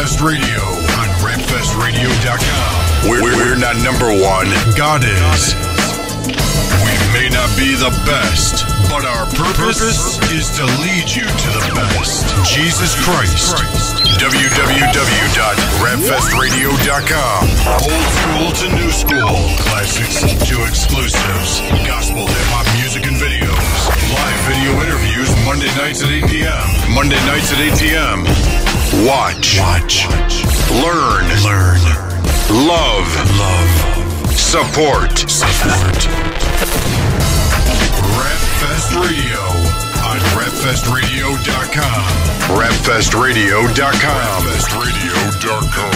Rapfest Radio on rapfestradio.com. We're not number one. God is. We may not be the best, but our purpose is to lead you to the best. Jesus Christ. www.rapfestradio.com. Old school to new school. Classics to exclusives. Gospel, hip-hop music and videos. Live video interviews Monday nights at 8 p.m. Monday nights at 8 p.m. Watch. Learn. Love. Support. Rapfest Radio on rapfestradio.com. Rapfestradio.com. Rapfestradio.com.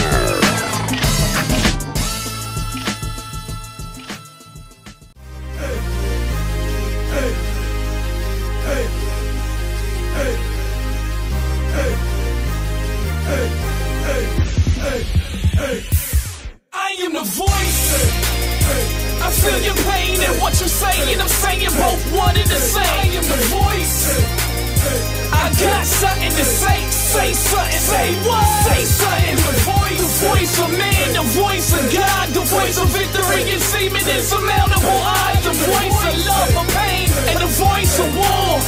I am the voice. I feel your pain and what you're saying. I'm saying both one and the same. I am the voice. I got something to say. Say something. Say what? Say something. The voice of man, the voice of God, the voice of victory and seeming insurmountable odds, the voice of love or pain, and the voice of war.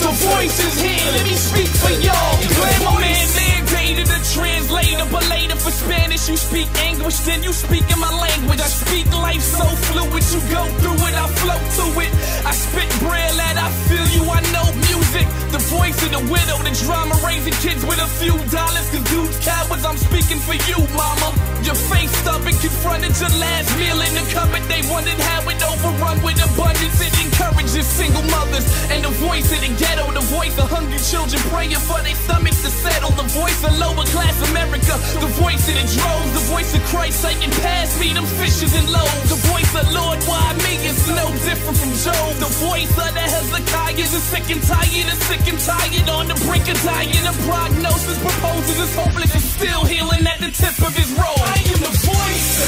The voice is here. Let me speak for y'all. Glamour man, mandated a translator, but later for Spanish you speak English, then you speak in my language. I speak life so fluid, you go through it, I flow to it. I spit braille that I feel you, I know music. The voice of the widow, the drama raising kids with a few dollars, cause dudes cowards, I'm speaking for you, mama. Your face stubborn, confronted your last meal in the cupboard. They wondered how it overrun with abundance. It encourages single mothers. And the voice of the ghetto, the voice of hungry children praying for their stomachs to settle. The voice of lower class America, the voice of the droves, the voice of Christ saying pass me them fishes and loaves. The voice of Lord, why me? It's no different from Job. The voice of the Hezekiahs is sick and tired on the brink of dying. The prognosis proposes is hopeless and still healing at the tip of his robe. I am the voice.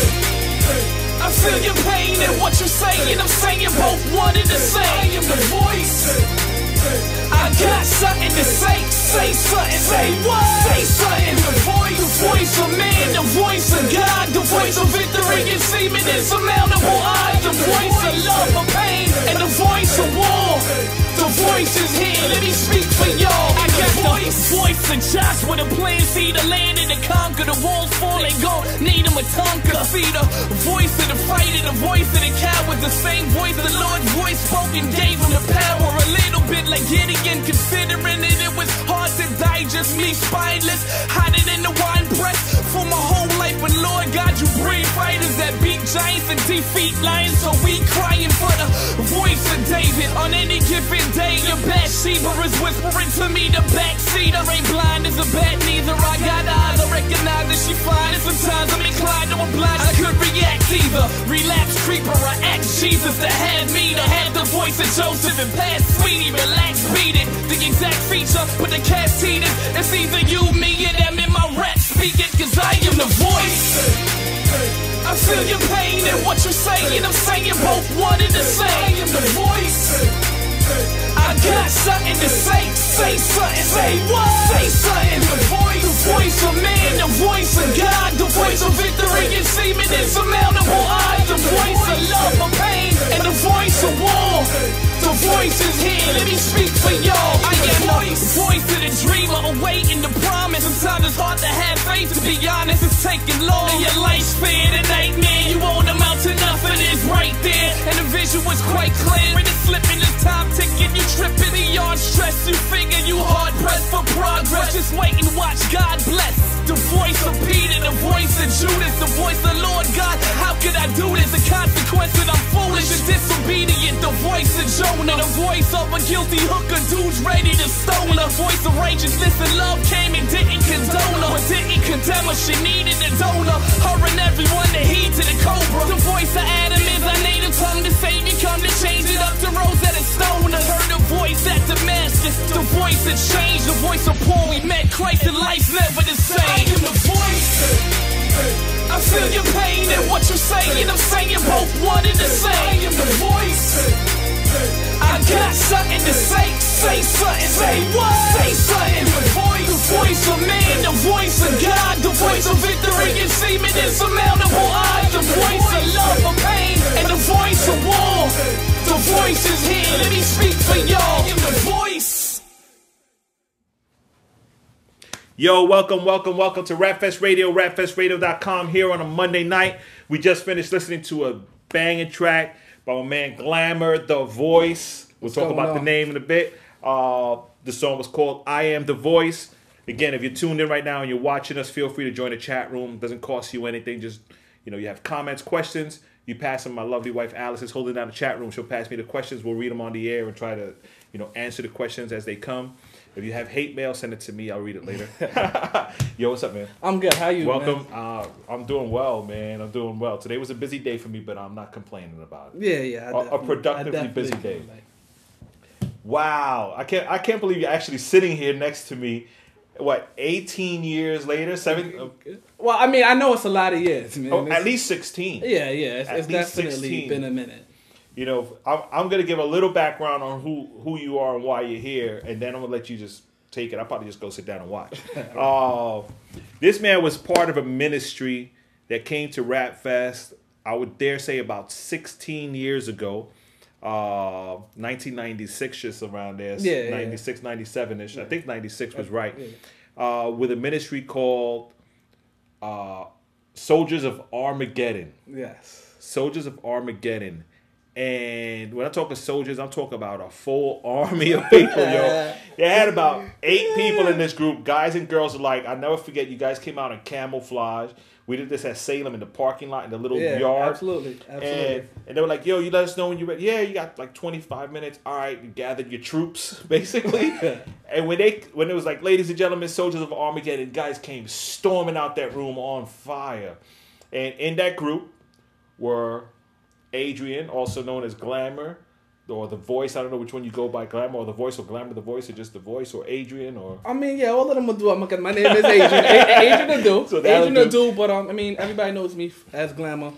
I feel your pain and what you're saying. I'm saying both one and the same. I am the voice. I got something to say. Say something. Say what? Say something. The voice of man, the voice of God, the voice of victory and seeming insurmountable odds, the voice of love or pain, and the voice of war. The voice is here, let me speak for y'all. I got the voice of Joshua, the plan, see the land and the conquer. The walls falling, gon' need him a tonka. See the voice of the fighter, the voice of the coward, the same voice of the Lord's voice spoken gave him the power. A little bit like Gideon, considering it was hard to digest. Me spineless, hotter than the wine press for my whole life. But Lord God, you breed fighters that beat giants and defeat lions. So we crying for the voice of David on any given day. Your Bathsheba is whispering to me. The backseater ain't blind as a bat, neither. I got eyes, I recognize that she fine. And sometimes I'm inclined to oblige. I could react either, relapse creeper or act Jesus to have me. To have the voice of Joseph and pass sweetie, relax, beat it. The exact feature, but the cast heated. It's either you, me, and them in my rap speaking, cause I am the voice. I feel your pain and what you're saying. I'm saying both one and the same. I am the voice. I got something to say. Say something. Say what? Say something. The voice of man, the voice of God, the voice of victory and seeming insurmountable odds, the voice of love or pain, and the voice of war. The voice is here, let me speak for y'all. I am the voice of the dreamer, awaiting the promise. Sometimes it's hard to have faith, to be honest. It's taking long, and your lifespan, it ain't near. You won't amount to nothing, it's right there. And the vision was quite clear. And it's slipping, this time ticking. You tripping beyond stress. You figure you hard pressed for progress. Just wait and watch God bless. The voice of Peter, the voice of Judas, the voice of Lord God. How could I do this? The consequence that I'm foolish and disobedient. The voice of Jonah, the voice of a guilty hooker, dudes ready to stone her. Voice of righteousness and love came and didn't condone her, but didn't condemn her. She needed a donor. Her and everyone to heed to the cobra. The voice of Adam is our native tongue. The Savior come to change it up to Rosetta Stone. Heard the voice at Damascus, the voice of change, the voice of Paul. We met Christ and life's never the same. I am the voice. I feel your pain and what you're saying. I'm saying both one and the same. I am the voice. I got something to say. Say something, say what? Say something. The voice of man, the voice of God, the voice of victory and seeming insurmountable odds, the voice of love or pain, and the voice of war. The voice is here, let me speak for y'all. The voice. Yo, welcome to Rapfest Radio, rapfestradio.com here on a Monday night. We just finished listening to a banging track by my man Glamour The Voice. We'll talk about the name in a bit. The song was called I Am The Voice. Again, if you're tuned in right now and you're watching us, feel free to join the chat room. It doesn't cost you anything. Just, you have comments, questions, you pass them. My lovely wife Alice is holding down the chat room. She'll pass me the questions. We'll read them on the air and try to, answer the questions as they come. If you have hate mail, send it to me. I'll read it later. Yo, what's up, man? I'm good. How you, Welcome. man? I'm doing well, man. I'm doing well. Today was a busy day for me, but I'm not complaining about it. Yeah. A productively busy day. Wow. I can't believe you're actually sitting here next to me. What, 18 years later? Well, I mean, I know it's a lot of years, man. Oh, at least 16. Yeah. It's definitely 16. been a minute. I'm going to give a little background on who you are and why you're here, and then I'm going to let you just take it. I'll probably just go sit down and watch. This man was part of a ministry that came to Rap Fest, I would dare say about 16 years ago. 1996, just around there. Yeah, 96, 97-ish. Yeah. I think 96 was right. Yeah. With a ministry called Soldiers of Armageddon. Yes. Soldiers of Armageddon. And when I talk of soldiers, I'm talking about a full army of people, yo. They had about 8 people in this group, guys and girls alike. I'll never forget, you guys came out in camouflage. We did this at Salem in the parking lot in the little yard. Absolutely. And they were like, yo, you let us know when you're ready. Yeah, you got like 25 minutes. All right, you gathered your troops, basically. And when it was like, ladies and gentlemen, Soldiers of Armageddon, guys came storming out that room on fire. And in that group were Adrian, also known as Glamour, or The Voice. I don't know which one you go by, Glamour or The Voice, or Glamour The Voice, or just The Voice, or Adrian, or... I mean, yeah, all of them will do. Because my name is Adrian. Adrian will do. So Adrian will do, but I mean, everybody knows me as Glamour.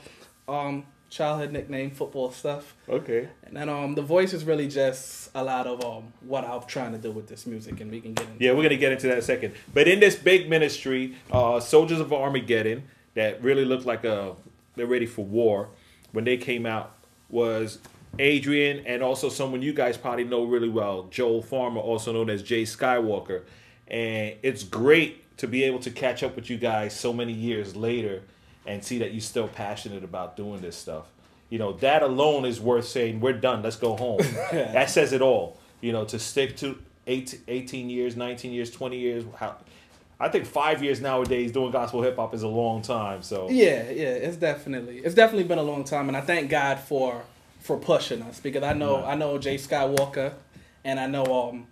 Childhood nickname, football stuff. Okay. And then The Voice is really just a lot of what I'm trying to do with this music, and we can get into Yeah, we're going to get into that in a second. But in this big ministry, Soldiers of Armageddon, that really looked like they're ready for war, when they came out, was Adrian and also someone you guys probably know really well, Joel Farmer, also known as Jay Skywalker. And it's great to be able to catch up with you guys so many years later and see that you're still passionate about doing this stuff. That alone is worth saying, we're done, let's go home. That says it all. To stick to 18 years, 19 years, 20 years, I think 5 years nowadays doing gospel hip hop is a long time. So yeah, it's definitely been a long time, and I thank God for pushing us, because I know Jay Skywalker, and I know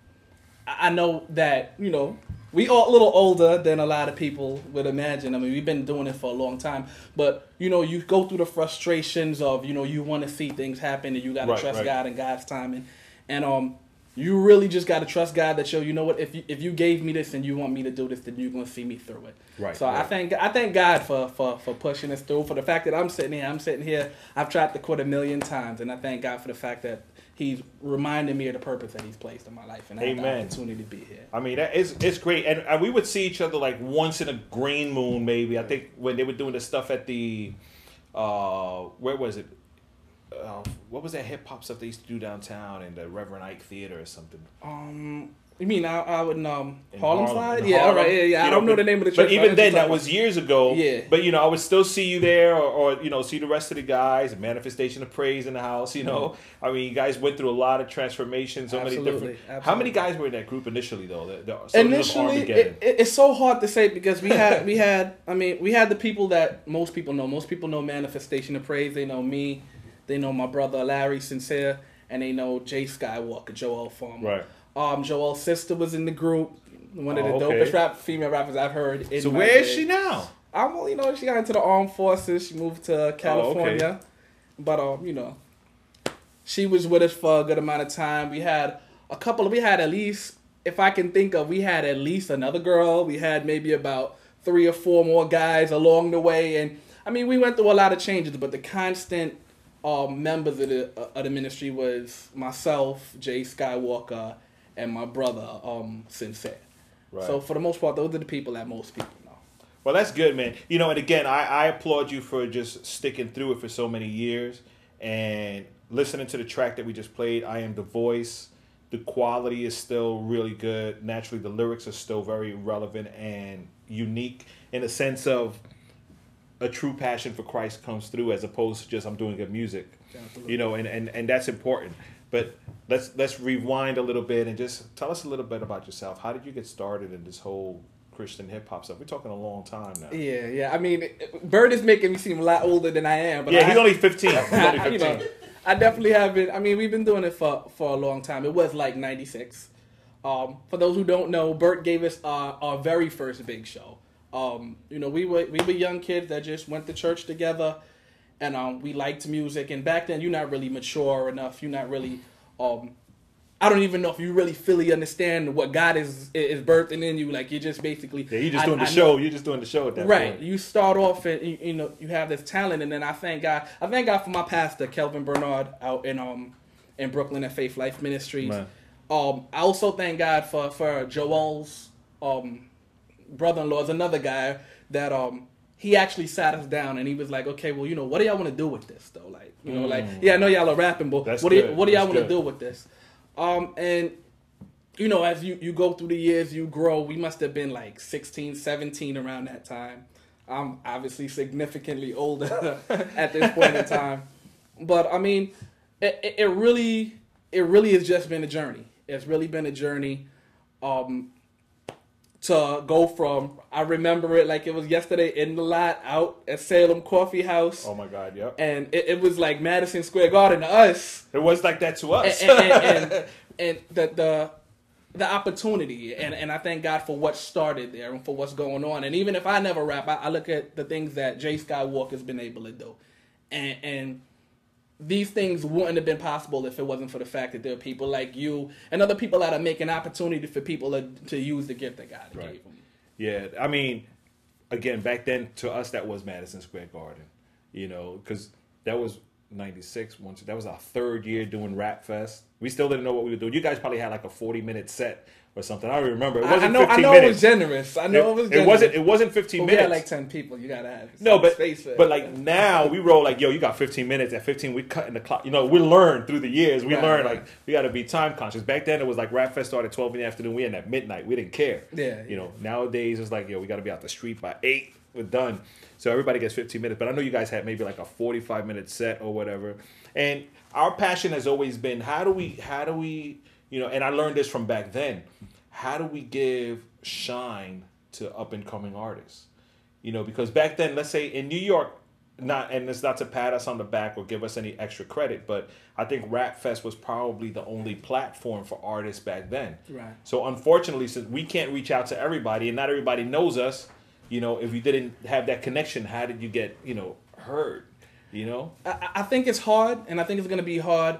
that we all a little older than a lot of people would imagine. I mean, we've been doing it for a long time, but you go through the frustrations of you want to see things happen, and you got to trust God and God's timing, and you really just got to trust God that you know what, if you gave me this and you want me to do this, then you're going to see me through it. Right. So I thank God for pushing us through, for the fact that I'm sitting here. I've tried to quit 1,000,000 times, and I thank God for the fact that He's reminding me of the purpose that He's placed in my life, and I have the opportunity to be here. I mean, it's great, and we would see each other like once in a green moon, maybe. I think when they were doing the stuff at the where was it? What was that hip hop stuff they used to do downtown in the Reverend Ike Theater or something? You mean I would Harlem Slide? Yeah, all right, yeah. I don't know the name of the church. But even then, that was years ago. Yeah. But I would still see you there, or see the rest of the guys. Manifestation of Praise in the house. I mean, you guys went through a lot of transformations. So many different. Absolutely. How many guys were in that group initially, though? Initially, it's so hard to say, because we had the people that most people know. Most people know Manifestation of Praise. They know me. They know my brother Larry Sincere, and they know Jay Skywalker, Joel Farmer. Right. Joel's sister was in the group. One of the dopest female rappers I've heard. So where is she now? She got into the armed forces. She moved to California. But she was with us for a good amount of time. We had at least, if I can think of, we had at least another girl. We had maybe about 3 or 4 more guys along the way, and I mean, we went through a lot of changes, but the constant members of the ministry was myself, Jay Skywalker, and my brother Sincere. Right. So for the most part, those are the people that most people know. Well, that's good, man. You know, and again, I applaud you for just sticking through it for so many years and listening to the track that we just played, I Am The Voice. The quality is still really good. Naturally, the lyrics are still very relevant and unique in the sense of a true passion for Christ comes through as opposed to just I'm doing good music. Absolutely. You know, and that's important. But let's rewind a little bit and just tell us a little bit about yourself. How did you get started in this whole Christian hip hop stuff? We're talking a long time now. Yeah. I mean, Bert is making me seem a lot older than I am. But yeah, he's only 15. He's only 15. You know, I definitely have been. I mean, we've been doing it for a long time. It was like 96. For those who don't know, Bert gave us our very first big show. You know, we were young kids that just went to church together, and we liked music. And back then, you're not really mature enough. You're not really. I don't even know if you really fully understand what God is birthing in you. Like, you're just basically you're just doing the show. You're just doing the show at that right. point. You start off and you know you have this talent, and then I thank God for my pastor Kelvin Bernard out in Brooklyn at Faith Life Ministries. Man. I also thank God for Joel's brother-in-law is another guy that he actually sat us down and he was like, okay, well, you know, what do y'all want to do with this though? Like, you know, like, yeah, I know y'all are rapping, but what do y'all want to do with this? And you know, as you go through the years, you grow. We must have been like 16, 17 around that time. I'm obviously significantly older at this point in time. But I mean, it really has just been a journey. It's really been a journey to go from, I remember it like it was yesterday, in the lot out at Salem Coffee House. Oh my God, yep. And it was like Madison Square Garden to us. It was like that to us. And the opportunity, and I thank God for what started there and for what's going on. And even if I never rap, I look at the things that Jay Skywalker's been able to do. And these things wouldn't have been possible if it wasn't for the fact that there are people like you and other people that are making opportunity for people to use the gift that God gave them. Yeah, I mean, again, back then to us that was Madison Square Garden, you know, because that was 96. That was our third year doing Rap Fest. We still didn't know what we were doing. You guys probably had like a 40-minute set or something. I don't remember. It wasn't 15 minutes. I know it was generous. It wasn't 15 minutes. We had like 10 people. You gotta have space. But like now we roll like, yo, you got 15 minutes. At 15, we cutting the clock. You know, we learned through the years. We learned like we got to be time conscious. Back then it was like Rap Fest started at 12 in the afternoon. We ended at midnight. We didn't care. Yeah. You know, nowadays it's like, yo, we got to be out the street by 8. We're done. So everybody gets 15 minutes. But I know you guys had maybe like a 45-minute set or whatever. And our passion has always been how do we, you know, and I learned this from back then. How do we give shine to up and coming artists? You know, because back then, let's say in New York, and it's not to pat us on the back or give us any extra credit, but I think Rap Fest was probably the only platform for artists back then. Right. So unfortunately, since we can't reach out to everybody and not everybody knows us, you know, if you didn't have that connection, how did you get, you know, heard? You know, I think it's hard, and I think it's going to be hard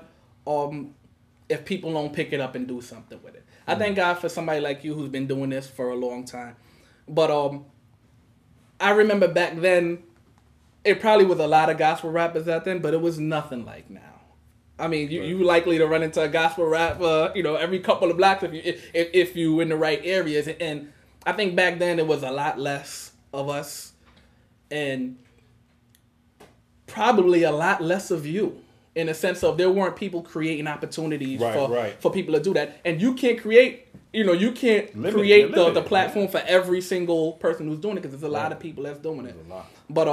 if people don't pick it up and do something with it. I thank God for somebody like you who's been doing this for a long time. But I remember back then, it probably was a lot of gospel rappers out then, but it was nothing like now. I mean, you likely to run into a gospel rapper, you know, every couple of blocks if you in the right areas. And I think back then it was a lot less of us, and probably a lot less of you, in a sense of there weren't people creating opportunities for people to do that. And you can't create, you know, create the platform for every single person who's doing it, because there's a lot of people that's doing it. But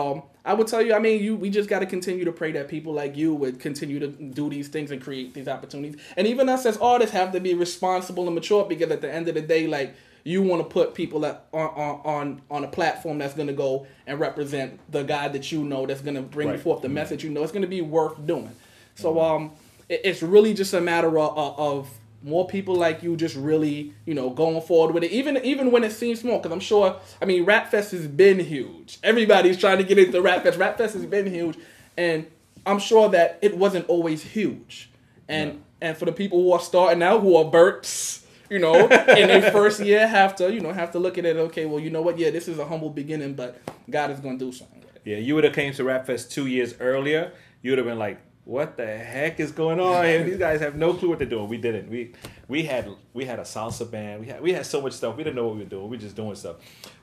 I would tell you, I mean, we just got to continue to pray that people like you would continue to do these things and create these opportunities. And even us as artists have to be responsible and mature, because at the end of the day, like, you want to put people on a platform that's going to go and represent the God that you know, that's going to bring forth the message you know. It's going to be worth doing. So it's really just a matter of more people like you just really, you know, going forward with it. Even when it seems small, because I'm sure, I mean, Rap Fest has been huge. Everybody's trying to get into Rap Fest. Rap Fest has been huge. And I'm sure that it wasn't always huge. And for the people who are starting out, who are Berts, you know, in their first year, have to look at it. Okay, well, you know what? Yeah, this is a humble beginning, but God is going to do something with it. Yeah, you would have came to Rap Fest 2 years earlier. You would have been like what the heck is going on here? These guys have no clue what they're doing. We didn't. We had a salsa band. We had so much stuff. We didn't know what we were doing. We were just doing stuff.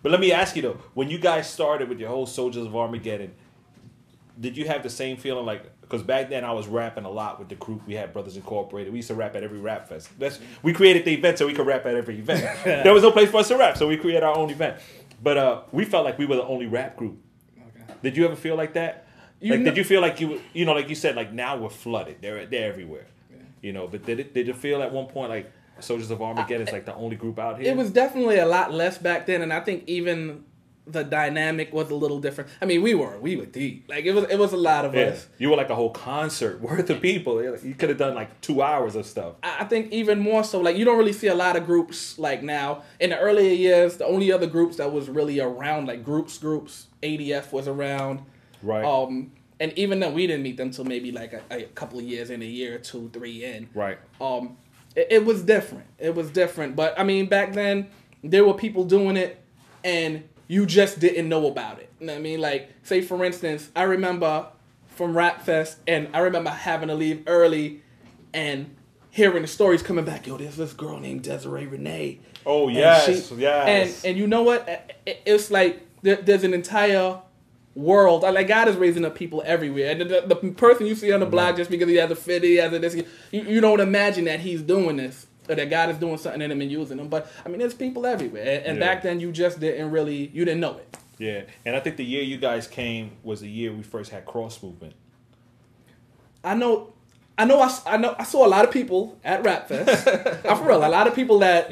But let me ask you though, when you guys started with your whole Soldiers of Armageddon, did you have the same feeling like? Because back then I was rapping a lot with the group. We had Brothers Incorporated. We used to rap at every rap fest. We created the event so we could rap at every event. There was no place for us to rap, so we created our own event. But we felt like we were the only rap group. Okay. Did you ever feel like that? Did you feel like like you said, like now we're flooded. They're everywhere. Yeah. But did it feel at one point like Soldiers of Armageddon is like the only group out here? It was definitely a lot less back then, and I think even the dynamic was a little different. I mean, we were deep. Like it was a lot of us. You were like a whole concert worth of people. You could have done like 2 hours of stuff. I think even more so, like you don't really see a lot of groups like now. In the earlier years, the only other groups that was really around, like groups, ADF was around. Right. And even then we didn't meet them till maybe like a couple of years in, a year or 2, 3 in. Right. It was different. It was different. But I mean, back then there were people doing it, and you just didn't know about it. You know what I mean? Like, say for instance, I remember from Rap Fest, and I remember having to leave early and hearing the stories coming back. Yo, there's this girl named Desiree Renee. Oh, yes, yes. And you know what? It's like there's an entire world. Like, God is raising up people everywhere. And the person you see on the block just because he has a fit, he has a this, you don't imagine that he's doing this. Or that God is doing something in them and using them. But, I mean, there's people everywhere. And back then, you just didn't know it. Yeah. And I think the year you guys came was the year we first had cross movement. I saw a lot of people at Rap Fest. For real, a lot of people that,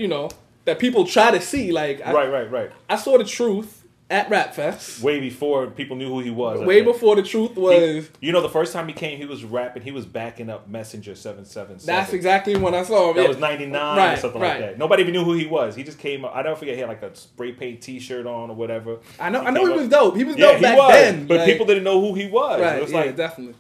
that people try to see. Like, Right. I saw the Truth at Rap Fest. Way before people knew who he was. Way before the Truth was... the first time he came, he was rapping. He was backing up Messenger 777. That's exactly when I saw him. That was 99 or something like that. Nobody even knew who he was. He just came up. I don't forget, he had like a spray paint T-shirt on or whatever. I know he was dope. He was dope back then. But people didn't know who he was. Right, it was like, definitely.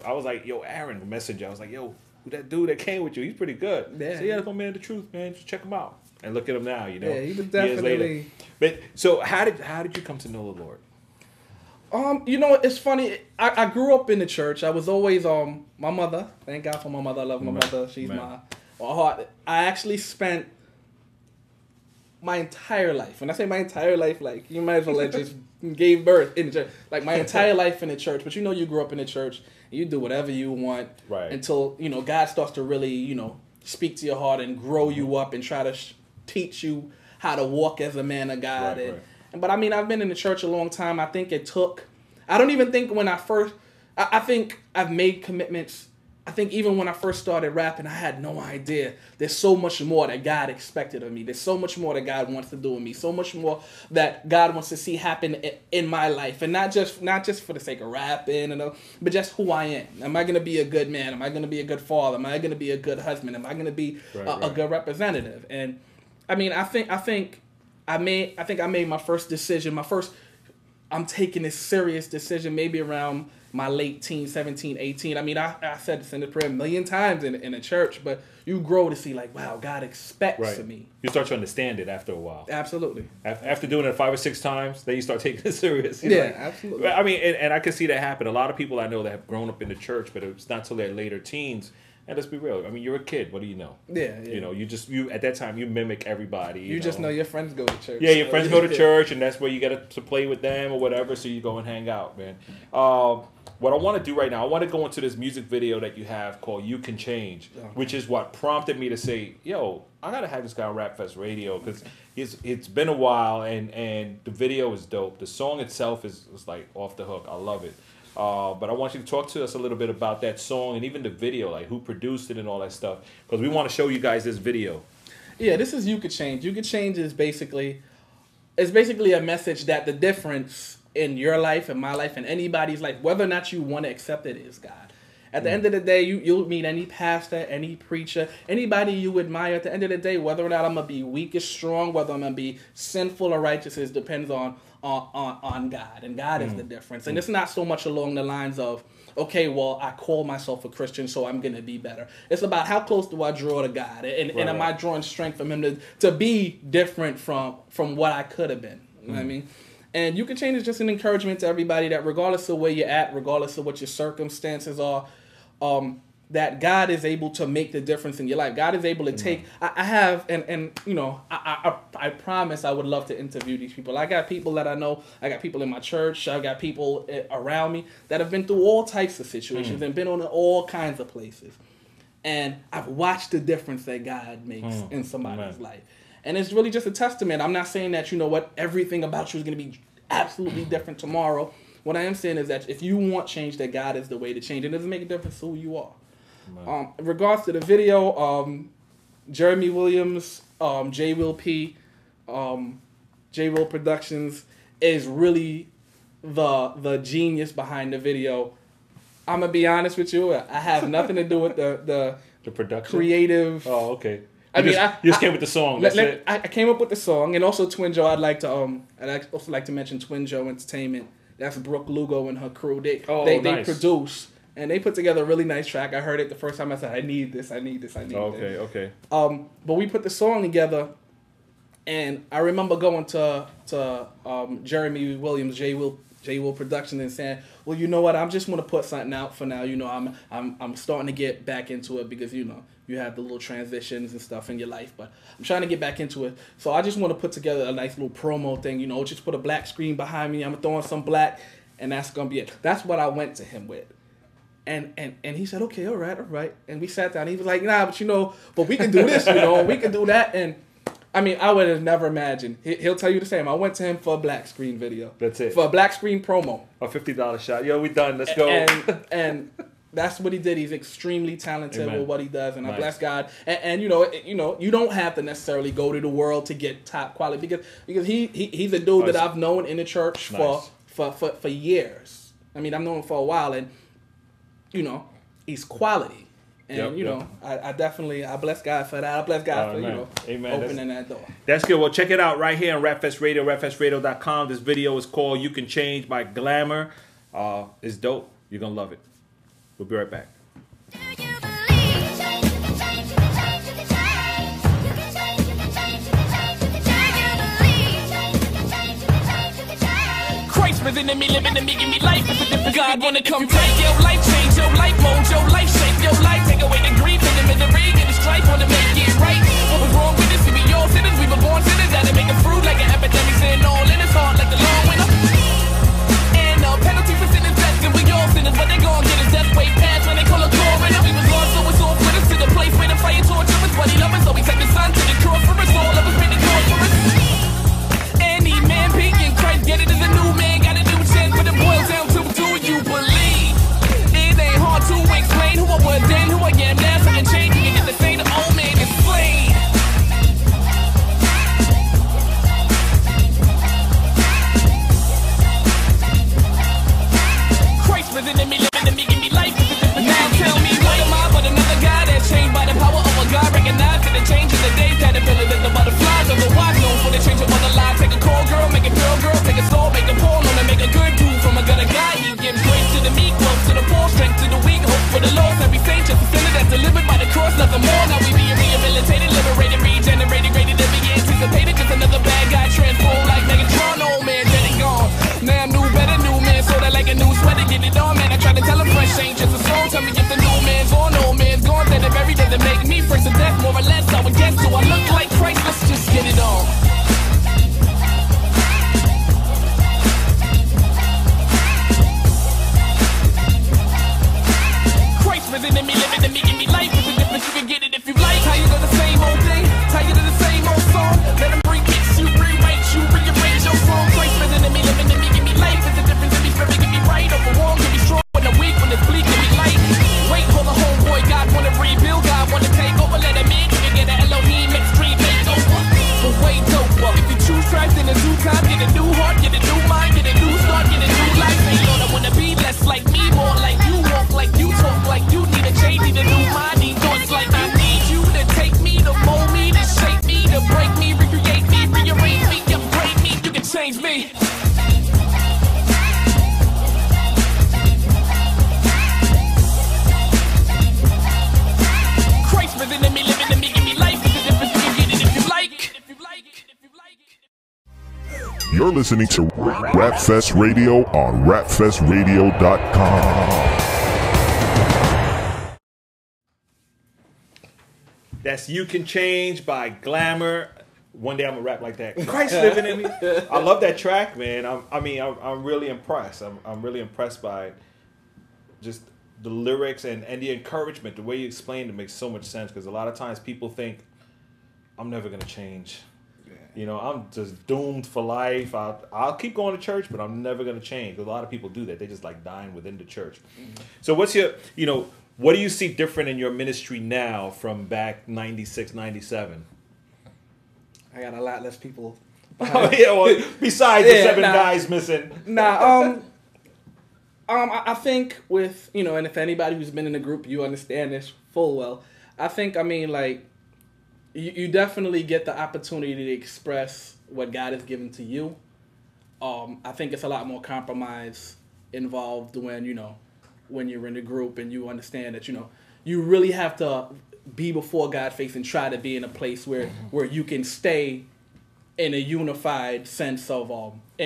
I was like, Aaron, Messenger. I was like, who that dude that came with you? He's pretty good. Yeah. So that's my man, The Truth, man. Just check him out. And look at him now, Yeah, he was definitely... But so how did you come to know the Lord? It's funny. I grew up in the church. I was always my mother. Thank God for my mother. I love my mother. She's my heart. I actually spent my entire life. When I say my entire life, like you might as well just gave birth in the church. Like my entire life in the church. But you grew up in the church. You do whatever you want until God starts to really speak to your heart and grow you up and try to teach you how to walk as a man of God. But I mean, I've been in the church a long time. I think it took... I don't even think when I first... I think I've made commitments. I think even when I first started rapping, I had no idea. There's so much more that God expected of me. There's so much more that God wants to do with me. So much more that God wants to see happen in my life. And not just for the sake of rapping, but just who I am. Am I going to be a good man? Am I going to be a good father? Am I going to be a good husband? Am I going to be a good representative? And I mean, I think I made my first decision. I'm taking this serious decision maybe around my late teens, 17, 18. I mean, I said this in the prayer a million times in the church, but you grow to see like, wow, God expects of me. You start to understand it after a while. Absolutely. After doing it 5 or 6 times, then you start taking it serious. Absolutely. I mean, and I can see that happen. A lot of people I know that have grown up in the church, but it's not till their later teens. And let's be real. I mean, you're a kid. What do you know? Yeah. You at that time you mimic everybody. You just know your friends go to church. Yeah, your friends go to church, and that's where you get to play with them or whatever. So you go and hang out, man. What I want to do right now, I want to go into this music video that you have called "You Can Change," which is what prompted me to say, "Yo, I gotta have this guy on Rap Fest Radio because it's been a while, and the video is dope. The song itself is like off the hook. I love it." But I want you to talk to us a little bit about that song and even the video, like who produced it and all that stuff, because we want to show you guys this video. Yeah, this is "You Could Change." "You Could Change" is basically a message that the difference in your life and my life and anybody's life, whether or not you want to accept it, is God. At the end of the day, you'll meet any pastor, any preacher, anybody you admire. At the end of the day, whether or not I'm going to be weak or strong, whether I'm going to be sinful or righteous, it depends on God. And God is the difference. And it's not so much along the lines of, okay, well, I call myself a Christian, so I'm going to be better. It's about how close do I draw to God? And am I drawing strength from Him to be different from what I could have been? You know what I mean? And "You Can Change" is just an encouragement to everybody that regardless of where you're at, regardless of what your circumstances are, that God is able to make the difference in your life. God is able to take. I have, and you know, I promise I would love to interview these people. I got people that I know. I got people in my church. I got people around me that have been through all types of situations and been on all kinds of places. And I've watched the difference that God makes in somebody's life. And it's really just a testament. I'm not saying that, you know what, everything about you is going to be absolutely different tomorrow. What I am saying is that if you want change, that God is the way to change. It doesn't make a difference who you are. In regards to the video, Jeremy Williams, J. Will P, J. Will Productions is really the genius behind the video. I'm gonna be honest with you. I have nothing to do with the production, creative. Oh, okay. You just came with the song. That's it. I came up with the song, and also Twin Joe. I'd also like to mention Twin Joe Entertainment. That's Brooke Lugo and her crew. They produce and they put together a really nice track. I heard it the first time. I said, I need this. Okay. But we put the song together, and I remember going to Jeremy Williams, J. Will Productions, and saying, well, you know what, I'm just want to put something out for now. You know, I'm starting to get back into it because, you know, you have the little transitions and stuff in your life, but I'm trying to get back into it. So I just want to put together a nice little promo thing, you know, just put a black screen behind me. I'm throwing some black, and that's gonna be it. That's what I went to him with. And he said, okay, all right. And we sat down. He was like, nah, but you know, but we can do this, you know, we can do that. And I mean, I would have never imagined. He'll tell you the same. I went to him for a black screen video. That's it. For a black screen promo. A $50 shot. Yo, we done. Let's go. And that's what he did. He's extremely talented with what he does, and I bless God. And you know, you don't have to necessarily go to the world to get top quality because he's a dude that I've known in the church for years. I mean, I've known him for a while, and you know, he's quality. And, you know, I bless God for that. I bless God for, you know, opening that door. That's good. Well, check it out right here on Rapfest Radio, rapfestradio.com. This video is called You Can Change by Glamour. It's dope. You're going to love it. We'll be right back. Christ risen in me, living in me, give me life. It's a different God wanna come take your life, change your life, mold your life, shape your life, take away the grief and the misery and the strife, wanna make it right. What was wrong with us? We all sinners, we were born sinners, that make a fruit like an epidemic, sin all in us, hard like the long winter. And penalty for sin is death, and we all sinners, but they gon' get us death way past when they call a coroner. We was lost, so it's all with us to the place where the fire torture us, but he love us, so he sent the sun to the cross for us, all of us made the cross for us. Any man being in Christ, get it as a new man, got a new chance, but it boils down to do you believe? It ain't hard to explain who I was then, who I am now, something changed, you can get the same, the old man is slain. Christ risen in me, living in me, give me life. Now tell me, what am I but another guy that's changed by the power of a God? Recognize that the change in the day, caterpillars and the butterflies of the wise known for the change of other lives. Take a cold girl, make a pure girl, take a soul, make a poor woman, make a good dude from a gutter guy. He gives grace to the meek, close to the poor, strength to the weak, hope for the lost. Every saint just a sinner that's delivered by the cross, nothing more. Now we being rehabilitated, liberated, regenerated, ready to be anticipated. Just another bad guy transformed like Megatron. Old man, dead and gone. Now I'm new, better, new man, so that like a new sweater, get it on, man. I try to tell him fresh ain't just a song. Tell me if the new man's on, old man's gone. Dead of every day to make me first to death, more or less. I would guess, so I look like Christ. Let's just get it on. Christ risen in me, living in me, give me life. It's a difference, you can get it if you like. How you do the same old thing? How you do the same old song? Let him remix you, rewrite you, rearrange your song. Christ risen in me, living in me, give me life. It's a difference, in me spirit, give me right. Over wrong, give me strong. When the weak, when it's bleak, give me light. Wait, hold a homeboy, God wanna rebuild, God wanna take over. Let him in, you can get an Elohim extreme makeover. But wait, doper. If you choose Christ in a new time, get a new heart, get a new mind, get a new start, get a new life. Hey, Lord, I wanna be less like me, more like you, walk like you, talk like you. Need a change, need a new mind, need thoughts like I need you to take me, to mold me, to shape me, to break me, recreate me, rearrange me, upgrade me. You can change me. Christ risen in me, living in me, give me life. It's a difference, you can get it if you like. You're listening to Rapfest Radio on rapfestradio.com. That's You Can Change by Glamour. One day I'm gonna rap like that. Christ living in me. I love that track, man. I'm really impressed. I'm really impressed by just the lyrics and the encouragement. The way you explained it makes so much sense, because a lot of times people think I'm never gonna change. You know, I'm just doomed for life. I'll keep going to church, but I'm never gonna change. A lot of people do that. They just like dying within the church. So what's your, what do you see different in your ministry now from back 96, 97? I got a lot less people. Oh, yeah, well, besides the 7 guys missing. I think with, and if anybody who's been in the group, you understand this full well. I think, you definitely get the opportunity to express what God has given to you. I think it's a lot more compromise involved when you're in the group and you understand that, you really have to be before God face and try to be in a place where you can stay in a unified sense of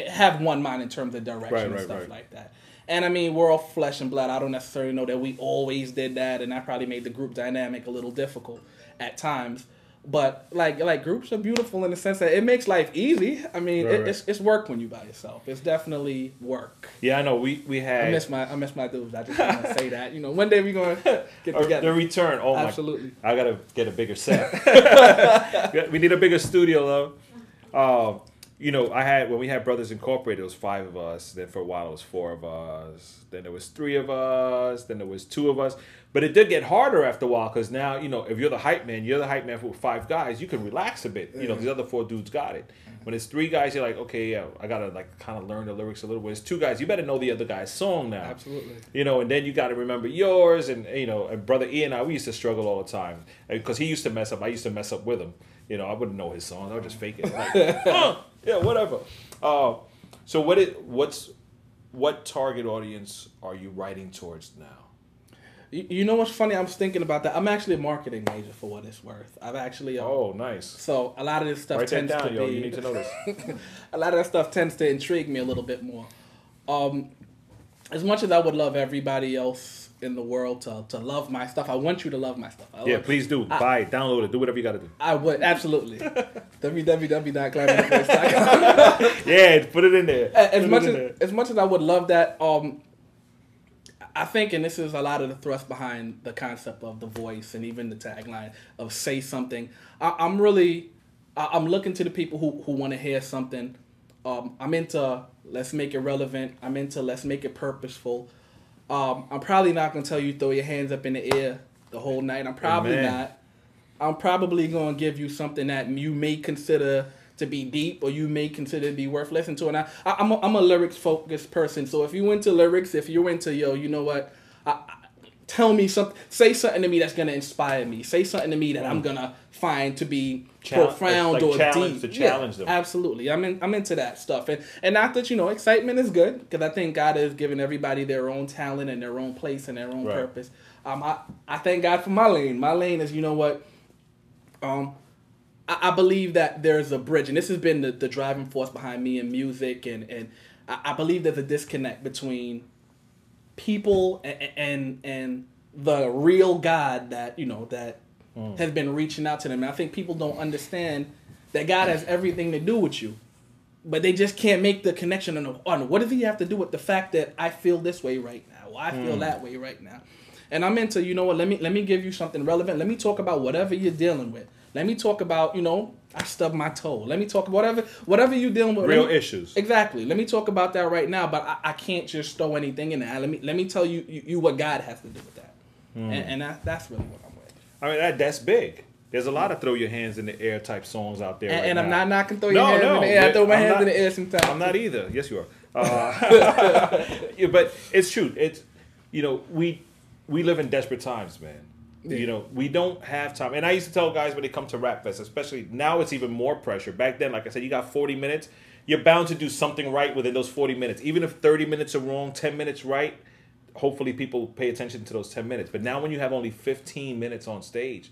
have one mind in terms of direction and stuff like that. And we're all flesh and blood. I don't necessarily know that we always did that, and that probably made the group dynamic a little difficult at times. But like groups are beautiful in the sense that it makes life easy. It's work when you by yourself. It's definitely work. Yeah, I know. We had. I miss my dudes. I just want to say that. One day we're gonna get together. The return. Oh absolutely. I gotta get a bigger set. We need a bigger studio though. When we had Brothers Incorporated, it was 5 of us. Then for a while it was 4 of us. Then there was 3 of us. Then there was 2 of us. But it did get harder after a while, because now, if you're the hype man, for 5 guys, you can relax a bit. The other 4 dudes got it. When it's 3 guys, you're like, okay, yeah, I gotta kind of learn the lyrics a little bit. It's 2 guys, you better know the other guy's song now. Absolutely. And then you got to remember yours, and and Brother Ian and I, we used to struggle all the time, because he used to mess up. I used to mess up with him. I wouldn't know his songs. I would just fake it. Yeah, whatever. So what target audience are you writing towards now? You know what's funny? I'm thinking about that. I'm actually a marketing major for what it's worth. I've actually. Oh, nice. So a lot of this stuff Write tends that down, to yo. be. You need to know this. A lot of that stuff tends to intrigue me a little bit more. As much as I would love everybody else in the world to love my stuff, I want you to love my stuff. Please do. Buy it, download it, do whatever you got to do. I would, absolutely. www.glamourthevoice.com. Yeah, put it in there. As much as I would love that, I think, and this is a lot of the thrust behind the concept of the voice and even the tagline of say something. I'm looking to the people who want to hear something. I'm into let's make it relevant. I'm into let's make it purposeful. I'm probably not going to tell you throw your hands up in the air the whole night. I'm probably not. I'm probably going to give you something that you may consider to be deep or you may consider to be worth listening to. And I'm a lyrics-focused person. So if you into lyrics, if you're into, you know what, tell me something, say something to me that's going to inspire me. Say something to me that I'm going to find to be profound or deep. To challenge them. Absolutely. I'm into that stuff. And not that, excitement is good, because I think God has given everybody their own talent and their own place and their own purpose. I thank God for my lane. My lane is, I believe that there's a bridge, and this has been the driving force behind me in music, and I believe there's a disconnect between people and the real God that has been reaching out to them. And I think people don't understand that God has everything to do with you, but they just can't make the connection on what does he have to do with the fact that I feel this way right now, or I feel that way right now. And I'm into, let me give you something relevant. Let me talk about whatever you're dealing with. Let me talk about, I stubbed my toe. Let me talk whatever you're dealing with. Real issues. Exactly. Let me talk about that right now, but I can't just throw anything in there. Let me tell you what God has to do with that. And that's really what I'm with. That's big. There's a lot of throw your hands in the air type songs out there. And I'm not knocking throw your hands in the air. I throw my hands in the air sometimes. I'm not either. Yes, you are. But it's true. It's we live in desperate times, man. Yeah. We don't have time. And I used to tell guys when they come to Rap Fest, especially now it's even more pressure. Back then, like I said, you got 40 minutes. You're bound to do something right within those 40 minutes. Even if 30 minutes are wrong, 10 minutes right, hopefully people pay attention to those 10 minutes. But now when you have only 15 minutes on stage,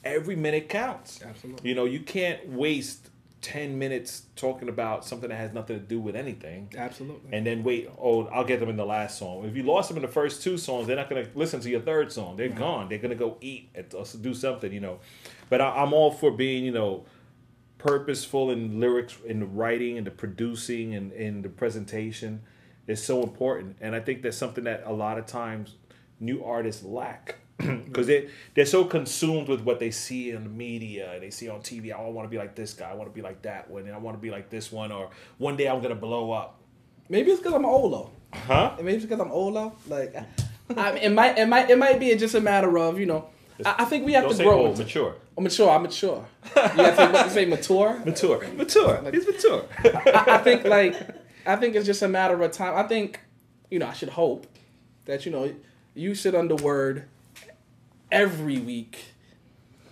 every minute counts. Absolutely. You can't waste 10 minutes talking about something that has nothing to do with anything. Absolutely. And then wait, I'll get them in the last song. If you lost them in the first 2 songs, they're not going to listen to your third song. They're gone. They're going to go eat or do something, you know. But I'm all for being, you know, purposeful in lyrics, in the writing, and the producing, and in the presentation. Is so important. And I think that's something that a lot of times new artists lack. Because they're so consumed with what they see in the media, they see on TV. Oh, I want to be like this guy. I want to be like that one. And I want to be like this one. Or one day I'm going to blow up. Maybe it's because I'm older. Huh? Maybe it's because I'm older. Like, it might be just a matter of, you know, I think we have to grow. Old, mature. I'm mature. You have to say mature? Mature. He's mature. I think it's just a matter of time. I think, you know, I should hope that, you know, you sit under word every week.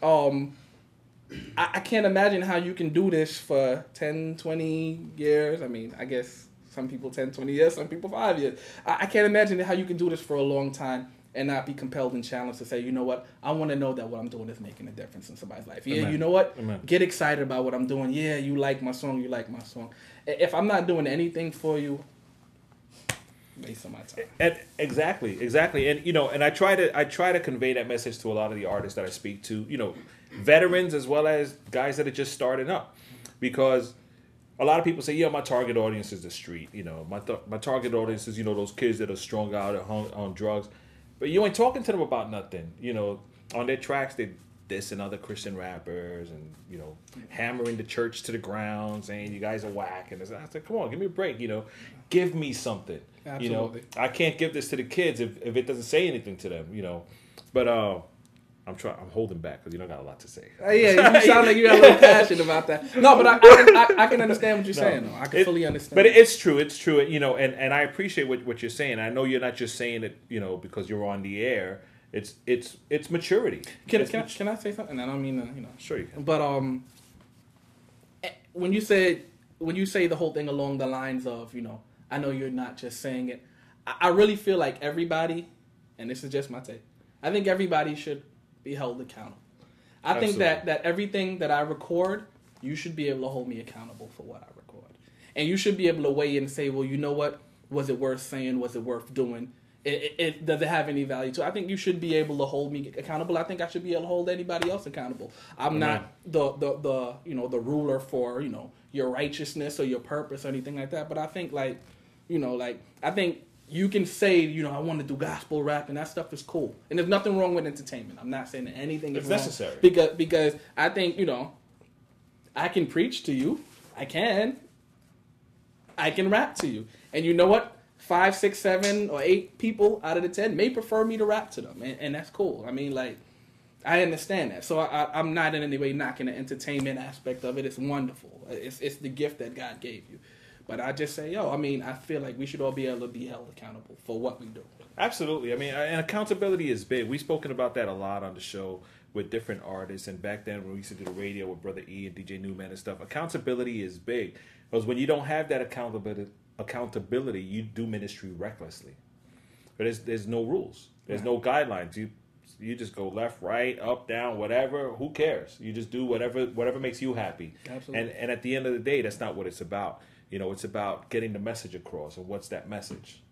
I can't imagine how you can do this for 10, 20 years. I mean, I guess some people 10, 20 years, some people 5 years. I can't imagine how you can do this for a long time and not be compelled and challenged to say, you know what, I want to know that what I'm doing is making a difference in somebody's life. Yeah, Amen. You know what? Amen. Get excited about what I'm doing. Yeah, you like my song. If I'm not doing anything for you, waste of my time. And exactly. And you know, and I try to convey that message to a lot of the artists that I speak to, you know, veterans as well as guys that are just starting up, because a lot of people say, yeah, my target audience is the street. You know, my target audience is, you know, those kids that are strung out on drugs, but you ain't talking to them about nothing. You know, on their tracks they dissing other Christian rappers and, you know, hammering the church to the ground, saying you guys are whack. And I said, come on, give me a break. You know, give me something. Absolutely. You know, I can't give this to the kids if it doesn't say anything to them. You know, but I'm holding back because you don't got a lot to say. Yeah, you sound like you got a little passion about that. No, but I can understand what you're saying. Though. I can fully understand. But it's true. You know, and I appreciate what you're saying. I know you're not just saying it, you know, because you're on the air. It's maturity. Can I say something? I don't mean to, you know. Sure you can. But when you say the whole thing along the lines of, you know, I know you're not just saying it. I really feel like everybody, and this is just my take, I think everybody should be held accountable. I think that everything that I record, you should be able to hold me accountable for what I record. And you should be able to weigh in and say, well, you know what? Was it worth saying? Was it worth doing? Does it have any value to it? I think you should be able to hold me accountable. I think I should be able to hold anybody else accountable. I'm not the you know, the ruler for, you know, your righteousness or your purpose or anything like that. But I think I think you can say, you know, I want to do gospel rap and that stuff is cool. And there's nothing wrong with entertainment. I'm not saying that anything is wrong. It's necessary. Because I think, you know, I can preach to you. I can rap to you. And you know what? 5, 6, 7, or 8 people out of the 10 may prefer me to rap to them. And that's cool. I mean, like, I understand that. So I'm not in any way knocking the entertainment aspect of it. It's wonderful. It's the gift that God gave you. But I just say, I feel like we should all be able to be held accountable for what we do. Absolutely. I mean, and accountability is big. We've spoken about that a lot on the show with different artists. And back then when we used to do the radio with Brother E and DJ Newman and stuff, accountability is big. Because when you don't have that accountability, you do ministry recklessly. But there's no rules. There's no guidelines. You just go left, right, up, down, whatever. Who cares? You just do whatever makes you happy. Absolutely. And at the end of the day, that's not what it's about. You know, it's about getting the message across. And what's that message?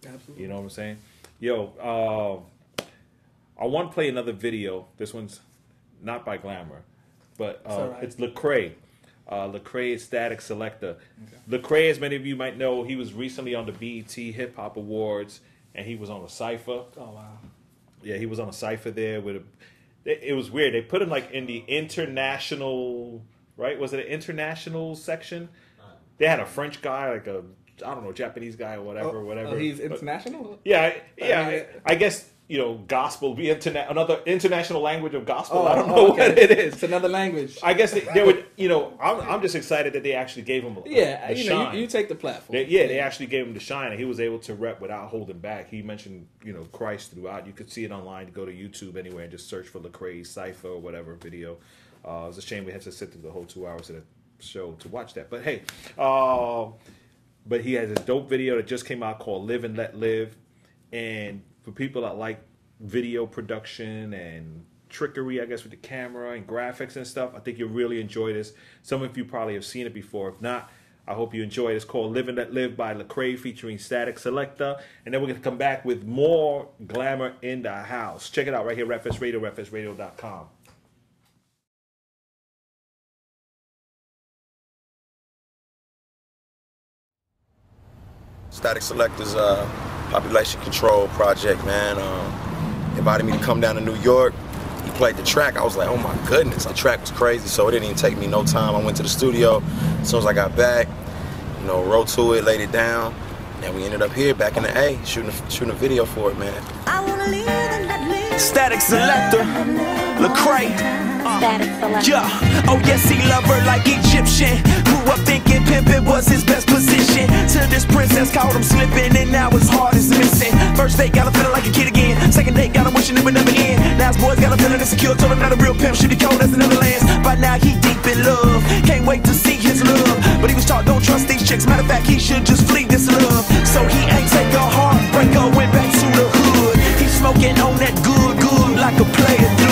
Absolutely. You know what I'm saying? Yo, I want to play another video. This one's not by Glamour, but it's Lecrae. Lecrae is Static Selector. Okay. Lecrae, as many of you might know, he was recently on the BET Hip Hop Awards, and he was on a cypher. Oh wow! Yeah, he was on a cypher there it was weird. They put him like in the international, right? Was it an international section? They had a French guy, like Japanese guy or whatever. Oh, he's international. Yeah. I guess, you know, gospel be another international language of gospel. I don't know what it is. It's another language. I guess they would. You know, I'm just excited that they actually gave him the shine. You take the platform. They actually gave him the shine, and he was able to rep without holding back. He mentioned, you know, Christ throughout. You could see it online. Go to YouTube anywhere and just search for Lecrae Cypher or whatever video. It's a shame we had to sit through the whole 2 hours of the show to watch that. But hey, but he has a dope video that just came out called Live and Let Live. And for people that like video production and trickery, I guess, with the camera and graphics and stuff. I think you'll really enjoy this. Some of you probably have seen it before. If not, I hope you enjoy it. It's called Live and Let Live by Lecrae featuring Static Selector. And then we're going to come back with more Glamour in the house. Check it out right here, RefS Radio, refsradio.com. Static Selector's population control project, man. Invited me to come down to New York. He played the track. I was like, oh my goodness, the track was crazy. So it didn't even take me no time. I went to the studio as soon as I got back. You know, wrote to it, laid it down, and we ended up here back in the A, shooting a video for it, man. I wanna live and let live. Static Selector, Lecrae. Static Selector. Yeah, oh yes, he loved her like Egyptian. Grew up thinking pimpin' was his best position. Till this princess caught him slipping, and now his heart is missing. First date got him feeling like a kid again. Second date got him wishing it would never end. Now his boys got him feeling insecure. Told him not a real pimp, should be cold as the Netherlands. By now he deep in love, can't wait to see his love. But he was taught don't trust these chicks. Matter of fact, he should just flee this love. So he ain't take a heartbreaker, went back to the hood. He's smoking on that good like a player do.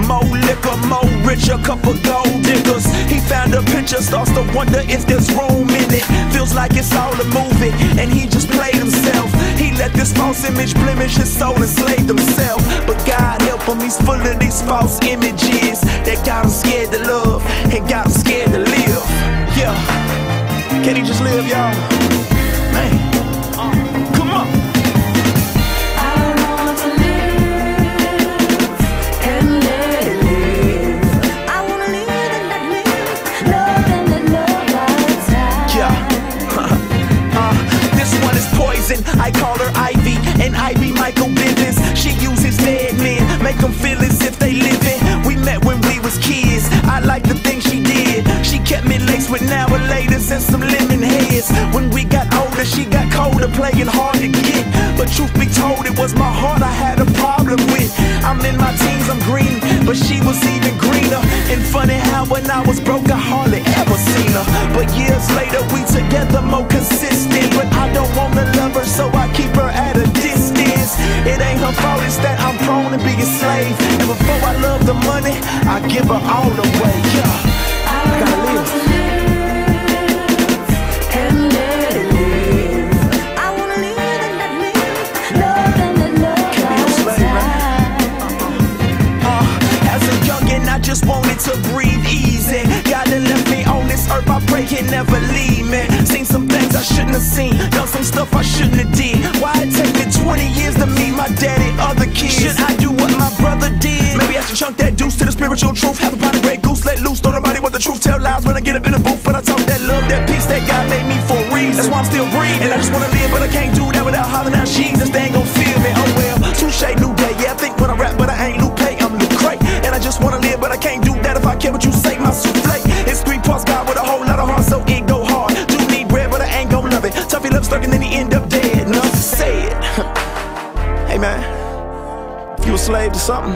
More liquor, more richer, couple gold diggers. He found a picture, starts to wonder if there's room in it. Feels like it's all a movie, and he just played himself. He let this false image blemish his soul and slaved himself. But God help him, he's full of these false images that got him scared to love and got him scared to live. Yeah, can he just live, y'all? Man, come on. I call her Ivy, and Ivy Michael Bivens. She uses dead men, make them feel as if they living. We met when we was kids, I like the things she did. She kept me laced with now-a-laters and some lemon heads. When we got older, she got colder, playing hard to get. But truth be told, it was my heart I had a problem with. I'm in my teens, I'm green, but she was even greener. And funny how when I was broke, I hardly ever seen her. But years later, we together more consistent. But I don't wanna love her, so I keep her at a distance. It ain't her fault, it's that I'm prone to be a slave. And before I love the money, I give her all away. Yeah, I gotta live. Just wanted to breathe easy. God done left me on this earth, I pray He never leave me. Seen some things I shouldn't have seen, done some stuff I shouldn't have did. Why it take me 20 years to meet my daddy, other kids? Should I do what my brother did? Maybe I should chunk that deuce to the spiritual truth. Have a pot of Grey Goose, let loose, don't nobody want the truth. Tell lies when I get up in the booth, but I talk that love, that peace that God made me for a reason. That's why I'm still breathing. And I just wanna live, but I can't do that without hollering out Jesus. They ain't gon' feel me, oh well. Touche, new day, yeah, I think when I rap, but I ain't Lupe, I'm Lecrae. And I just wanna live, but I can't do that if I care what you say, my souffle. It's 3 parts God with a whole lot of heart, so it go hard. Do need bread, but I ain't gon' love it. Tough love stuck and then he end up dead. Enough to say it. Hey man, if you a slave to something,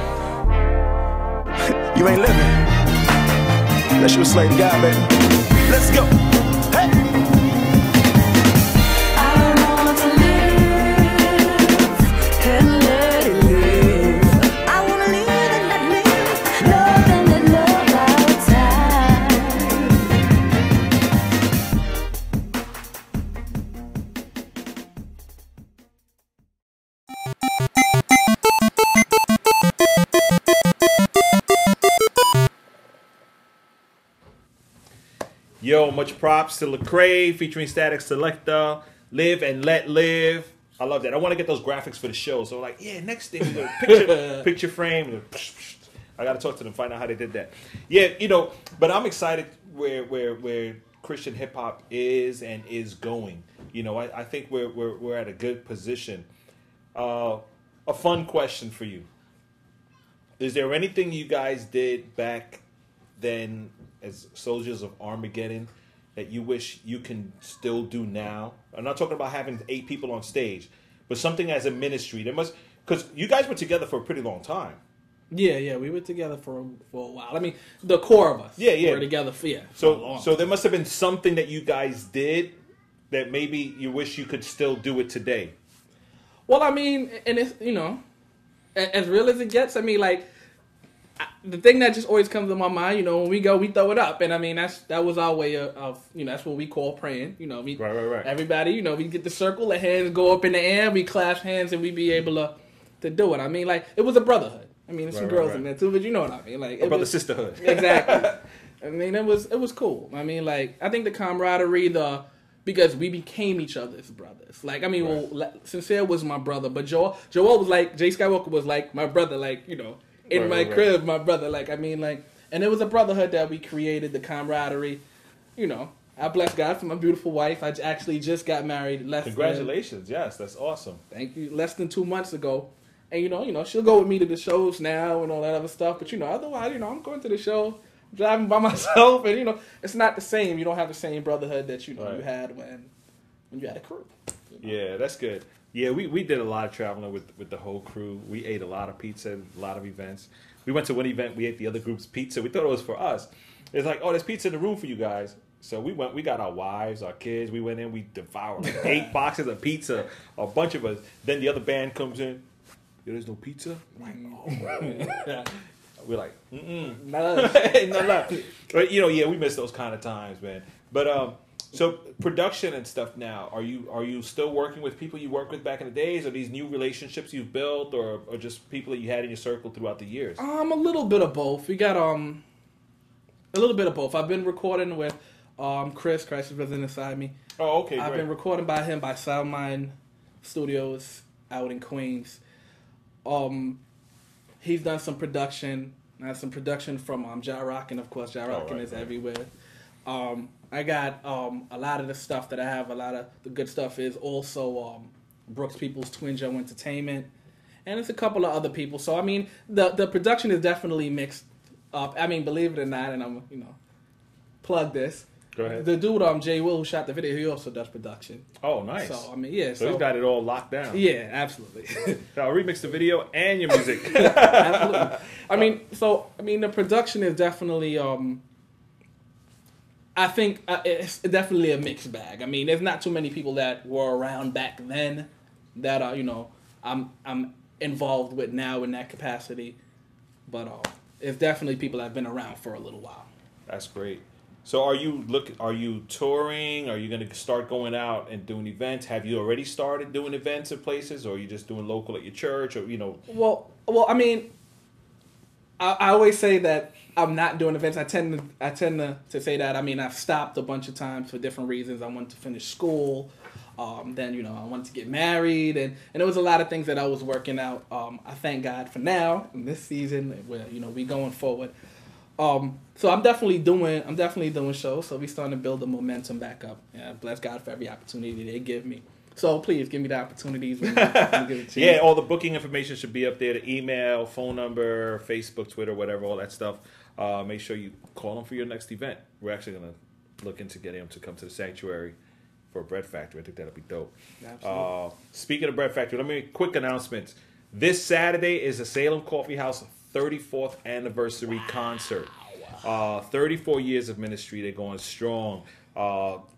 you ain't living. Unless you a slave to God, baby. Let's go. Hey. Yo, much props to Lecrae featuring Static Selector. Live and Let Live. I love that. I want to get those graphics for the show. So like, yeah, next thing, picture frame. I got to talk to them, find out how they did that. Yeah, you know, but I'm excited where Christian hip hop is and is going. You know, I think we're at a good position. A fun question for you. Is there anything you guys did back then as Soldiers of Armageddon that you wish you can still do now? I'm not talking about having 8 people on stage, but something as a ministry. There must, because you guys were together for a pretty long time. Yeah, we were together for a while. I mean, the core of us were together for a long time. There must have been something that you guys did that maybe you wish you could still do it today. Well, I mean, and it's, you know, as real as it gets, I mean, like, the thing that just always comes to my mind, when we go, we throw it up, and I mean that was our way of that's what we call praying. Right. Everybody, we get the circle, the hands go up in the air, we clasp hands, and we be able to do it. I mean, like it was a brotherhood. I mean, there's some girls in there too, but you know what I mean. Like brother sisterhood. Exactly. I mean, it was cool. I mean, like I think the camaraderie, because we became each other's brothers. Like I mean, Sincere was my brother, but Joel was like Jay Skywalker was like my brother. Like in my crib, my brother. Like I mean, like, and it was a brotherhood that we created. The camaraderie. I bless God for my beautiful wife. I actually just got married. Congratulations! Yes, that's awesome. Thank you. Less than 2 months ago. And she'll go with me to the shows now and all that other stuff. But otherwise, I'm going to the show, driving by myself, and it's not the same. You don't have the same brotherhood that you had when you had a crew. Yeah, that's good. Yeah, we did a lot of traveling with the whole crew. We ate a lot of pizza, a lot of events. We went to one event, we ate the other group's pizza. We thought it was for us. It's like, oh, there's pizza in the room for you guys. So we got our wives, our kids. We went in, we devoured like 8 boxes of pizza, a bunch of us. Then the other band comes in. There's no pizza? I'm like, oh. We're like, no love. But we miss those kind of times, man. But so production and stuff now, are you still working with people you worked with back in the days? Are these new relationships you've built, or just people that you had in your circle throughout the years? A little bit of both. We got a little bit of both. I've been recording with Christ is resident inside me. Oh, okay. I've been recording by him by Soundmind Studios out in Queens. He's done some production. Some production from Ja Rockin', of course. Ja Rockin' is everywhere. I got a lot of the stuff that I have. A lot of the good stuff is also Brooks People's Twin Joe Entertainment, and it's a couple of other people. So I mean, the production is definitely mixed up. I mean, believe it or not, and I'm plug this. Go ahead. The dude, Jay Will, who shot the video, he also does production. Oh, nice. So, I mean, yeah. So he's got it all locked down. Yeah, absolutely. So I'll remix the video and your music. Absolutely. I mean, the production is definitely, I think it's definitely a mixed bag. I mean, there's not too many people that were around back then that are, I'm involved with now in that capacity. But it's definitely people that have been around for a little while. That's great. So are you touring? Are you going to start going out and doing events? Have you already started doing events at places, or are you just doing local at your church, or Well, I mean, I always say that I'm not doing events. I tend to say that. I mean, I've stopped a bunch of times for different reasons. I wanted to finish school. Then I wanted to get married, and there was a lot of things that I was working out. I thank God for now in this season where we going forward. So I'm definitely doing shows. So we starting to build the momentum back up. Yeah, bless God for every opportunity they give me. So please give me the opportunities. When you give it to yeah, you. all the booking information should be up there: the email, phone number, Facebook, Twitter, whatever, all that stuff. Make sure you call them for your next event. We're actually gonna look into getting them to come to the sanctuary for a bread factory. I think that'll be dope. Absolutely. Speaking of bread factory, let me make quick announcements. This Saturday is the Salem Coffee House 34th anniversary concert. 34 years of ministry. They're going strong.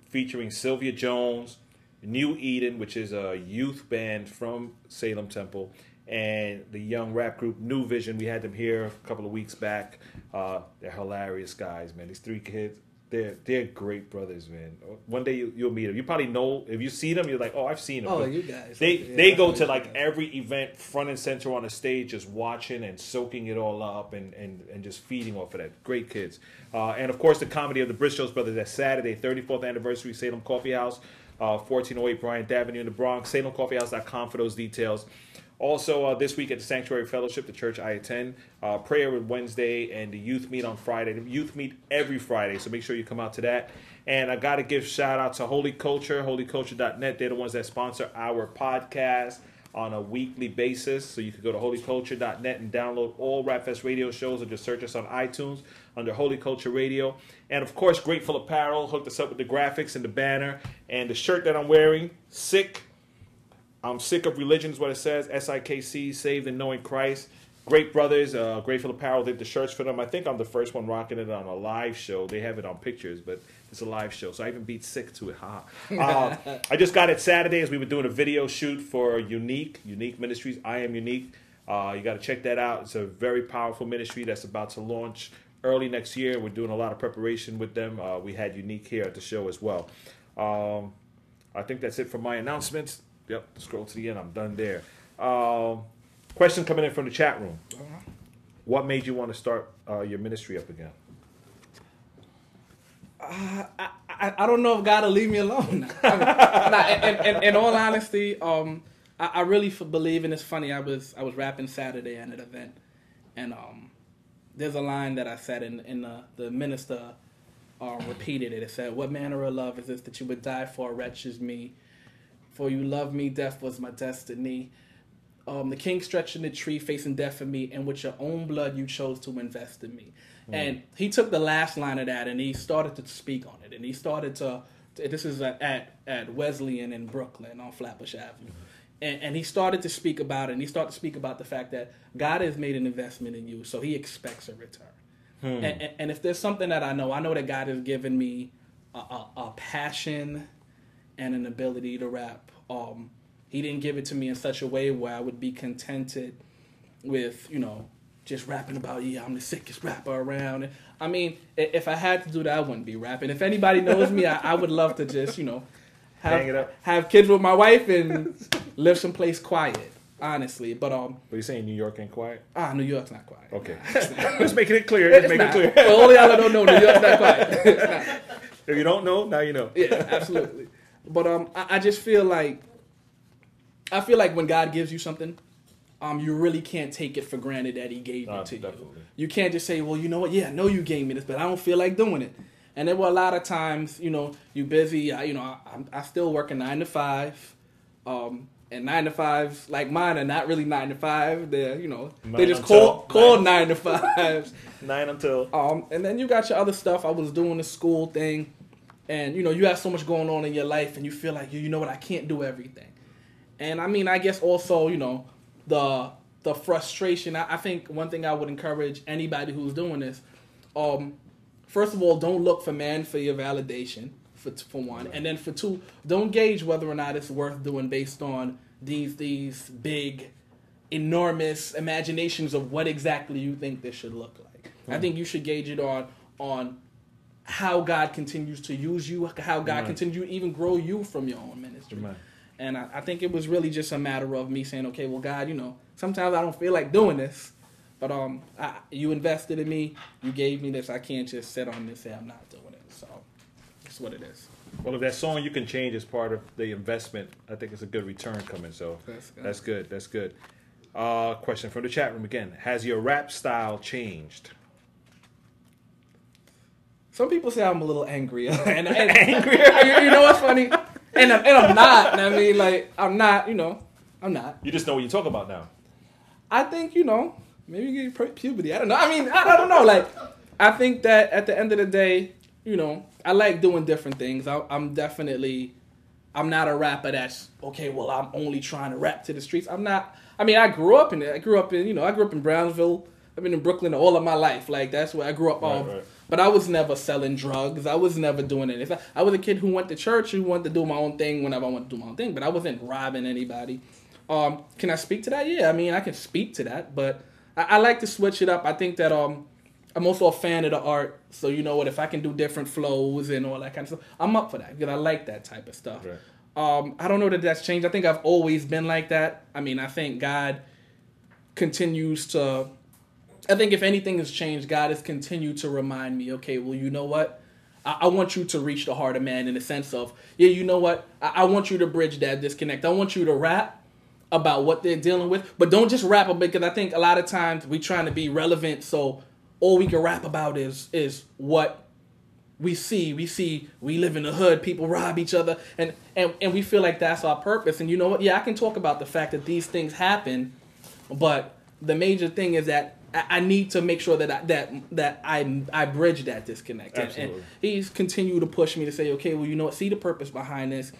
Featuring Sylvia Jones, New Eden, which is a youth band from Salem Temple, and the young rap group New Vision. We had them here a couple of weeks back. They're hilarious guys, man. These 3 kids, they're great brothers, man. One day you'll meet them. You probably know, if you see them, you're like, oh, I've seen them. Oh, but you guys. They go to like every event front and center on the stage, just watching and soaking it all up and just feeding off of that. Great kids. And of course, the comedy of the Briscoes brothers. That's Saturday, 34th anniversary, Salem Coffee House, 1408 Bryant Avenue in the Bronx. SalemCoffeehouse.com for those details. Also, this week at the Sanctuary Fellowship, the church I attend, prayer on Wednesday, and the youth meet on Friday. The youth meet every Friday, so make sure you come out to that. And I got to give shout out to Holy Culture, holyculture.net. They're the ones that sponsor our podcast on a weekly basis. So you can go to holyculture.net and download all Rapfest radio shows, or just search us on iTunes under Holy Culture Radio. And of course, Grateful Apparel hooked us up with the graphics and the banner. And the shirt that I'm wearing, Sick. I'm sick of religion is what it says. SIKC, Saved and Knowing Christ. Great brothers. Grateful Apparel did the shirts for them. I think I'm the first one rocking it on a live show. They have it on pictures, but it's a live show. So I even beat Sick to it. I just got it Saturday as we were doing a video shoot for Unique Ministries. I Am Unique. You got to check that out. It's a very powerful ministry that's about to launch early next year. We're doing a lot of preparation with them. We had Unique here at the show as well. I think that's it for my announcements. Yep, scroll to the end. I'm done there. Question coming in from the chat room. What made you want to start your ministry up again? I don't know if God will leave me alone. In all honesty, I really believe, and it's funny. I was rapping Saturday at an event, and there's a line that I said, and the minister repeated it. It said, "What manner of love is this that you would die for a wretch as me? For you loved me, death was my destiny. The king stretched in the tree, facing death for me, and with your own blood you chose to invest in me." And he took the last line of that, and he started to speak on it. And he started to, this is at Wesleyan in Brooklyn on Flatbush Avenue. And he started to speak about it, and he started to speak about the fact that God has made an investment in you, so he expects a return. And if there's something that I know that God has given me a passion and an ability to rap. He didn't give it to me in such a way where I would be contented with, just rapping about, I'm the sickest rapper around. I mean, if I had to do that, I wouldn't be rapping. If anybody knows me, I would love to just, have kids with my wife and live someplace quiet, honestly. But What are you saying, New York ain't quiet? New York's not quiet. Okay. Just making it clear. Just making it clear. For all y'all that don't know, New York's not quiet. It's not. If you don't know, now you know. Yeah, absolutely. But I just feel like, when God gives you something, you really can't take it for granted that he gave it to definitely. you. You can't just say, well, you know what? Yeah, I know you gave me this, but I don't feel like doing it. And there were a lot of times, you busy. I still work a 9 to 5. And 9 to 5s like mine are not really 9 to 5. They're, they just call 9 to 5s. 9 until. And then you got your other stuff. I was doing the school thing. And, you have so much going on in your life, and you feel like, you know what, I can't do everything. And, I guess also, the frustration. I think one thing I would encourage anybody who's doing this, first of all, don't look for man for your validation, for one. And then for two, don't gauge whether or not it's worth doing based on these big, enormous imaginations of what exactly you think this should look like. I think you should gauge it on how God continues to use you, how God continues to even grow you from your own ministry. And I think it was really just a matter of me saying, okay, well, God, sometimes I don't feel like doing this, but you invested in me, you gave me this. I can't just sit on this and say I'm not doing it. So that's what it is. Well, if that song You Can Change is part of the investment, I think it's a good return coming. So that's good. That's good. Question from the chat room again. Has your rap style changed? Some people say I'm a little angrier. and angrier? You know what's funny? And I'm not. I mean, like, I'm not, I'm not. You just know what you talk about now. I think, maybe you get puberty. I don't know. I mean, I don't know. Like, I think that at the end of the day, I like doing different things. I'm not a rapper that's, okay, well, I'm only trying to rap to the streets. I'm not. I mean, I grew up in it. I grew up in Brownsville. I've been in Brooklyn all of my life. Like, that's where I grew up. Right. But I was never selling drugs. I was never doing anything. I was a kid who went to church, who wanted to do my own thing whenever I wanted to do my own thing. But I wasn't robbing anybody. Can I speak to that? Yeah, I mean, I can speak to that. But I like to switch it up. I think that I'm also a fan of the art. So, you know what, if I can do different flows and all that kind of stuff, I'm up for that because I like that type of stuff. Right. I don't know that that's changed. I think I've always been like that. I mean, I think God continues to... I think if anything has changed, God has continued to remind me, okay, well, you know what? I want you to reach the heart of man in the sense of, you know what? I want you to bridge that disconnect. I want you to rap about what they're dealing with, but don't just rap about it, because I think a lot of times we trying to be relevant, so all we can rap about is what we see. We live in the hood, people rob each other, and we feel like that's our purpose. And you know what? Yeah, I can talk about the fact that these things happen, but the major thing is that I need to make sure that I bridge that disconnect. Absolutely. And he's continued to push me to say, okay, well, you know what? See the purpose behind this,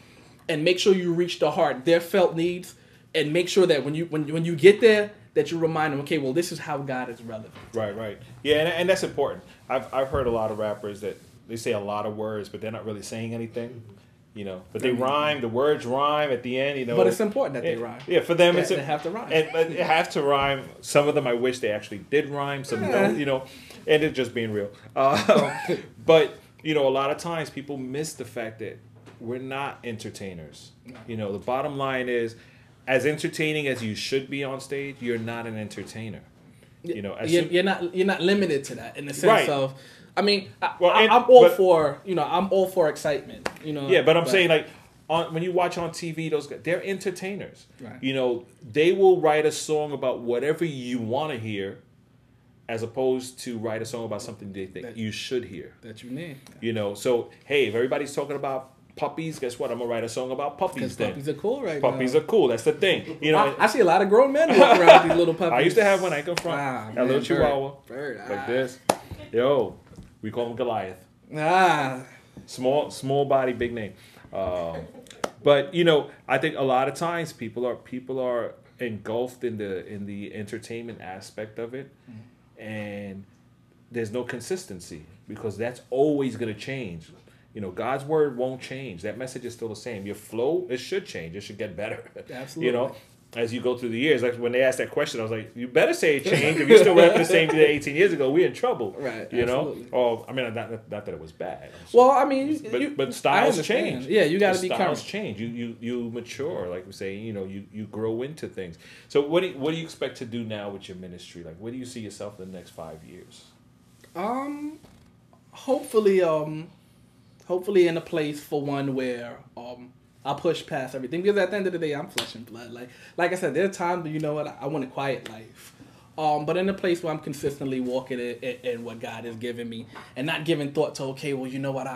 and make sure you reach the heart, their felt needs, and make sure that when you get there, that you remind them, okay, well, this is how God is relevant. Right. Yeah, and that's important. I've heard a lot of rappers that they say a lot of words, but they're not really saying anything. You know, but they rhyme. The words rhyme at the end. You know, but it's important that they rhyme. Yeah, for them, they have to rhyme. But they have to rhyme. Some of them, I wish they actually did rhyme. Some don't. You know, and it's just being real. But you know, a lot of times people miss the fact that we're not entertainers. You know, the bottom line is, as entertaining as you should be on stage, you're not an entertainer. You know, you're not limited to that in the sense of. I mean, I'm all for excitement. You know. Yeah, but I'm saying like, when you watch on TV, those guys, they're entertainers. Right. You know, they will write a song about whatever you want to hear, as opposed to write a song about something they think you should hear. That you need. You know, so hey, if everybody's talking about puppies, guess what? I'm gonna write a song about puppies. Then puppies are cool now. Puppies are cool. That's the thing. You know, I see a lot of grown men walking around with these little puppies. I used to have one. I come from a little Chihuahua like this. Yo. We call him Goliath. Small body, big name. But you know, I think a lot of times people are engulfed in the entertainment aspect of it, and there's no consistency because that's always going to change. You know, God's word won't change. That message is still the same. Your flow, it should change. It should get better. Absolutely. You know, as you go through the years. Like when they asked that question, I was like, you better say it changed. If you're still rapping the same thing 18 years ago, we're in trouble. Right. You absolutely. know? Oh, I mean, not that it was bad. Well, I mean, but styles change. Yeah, you got to be current. Styles change. You mature. Like we say, you know, you grow into things. So what do you expect to do now with your ministry? Like, where do you see yourself in the next 5 years? Hopefully in a place for one where I'll push past everything, because at the end of the day, I'm flesh and blood. Like I said, there are times, but you know what, I want a quiet life. But in a place where I'm consistently walking in what God has given me, and not giving thought to, okay, well, you know what,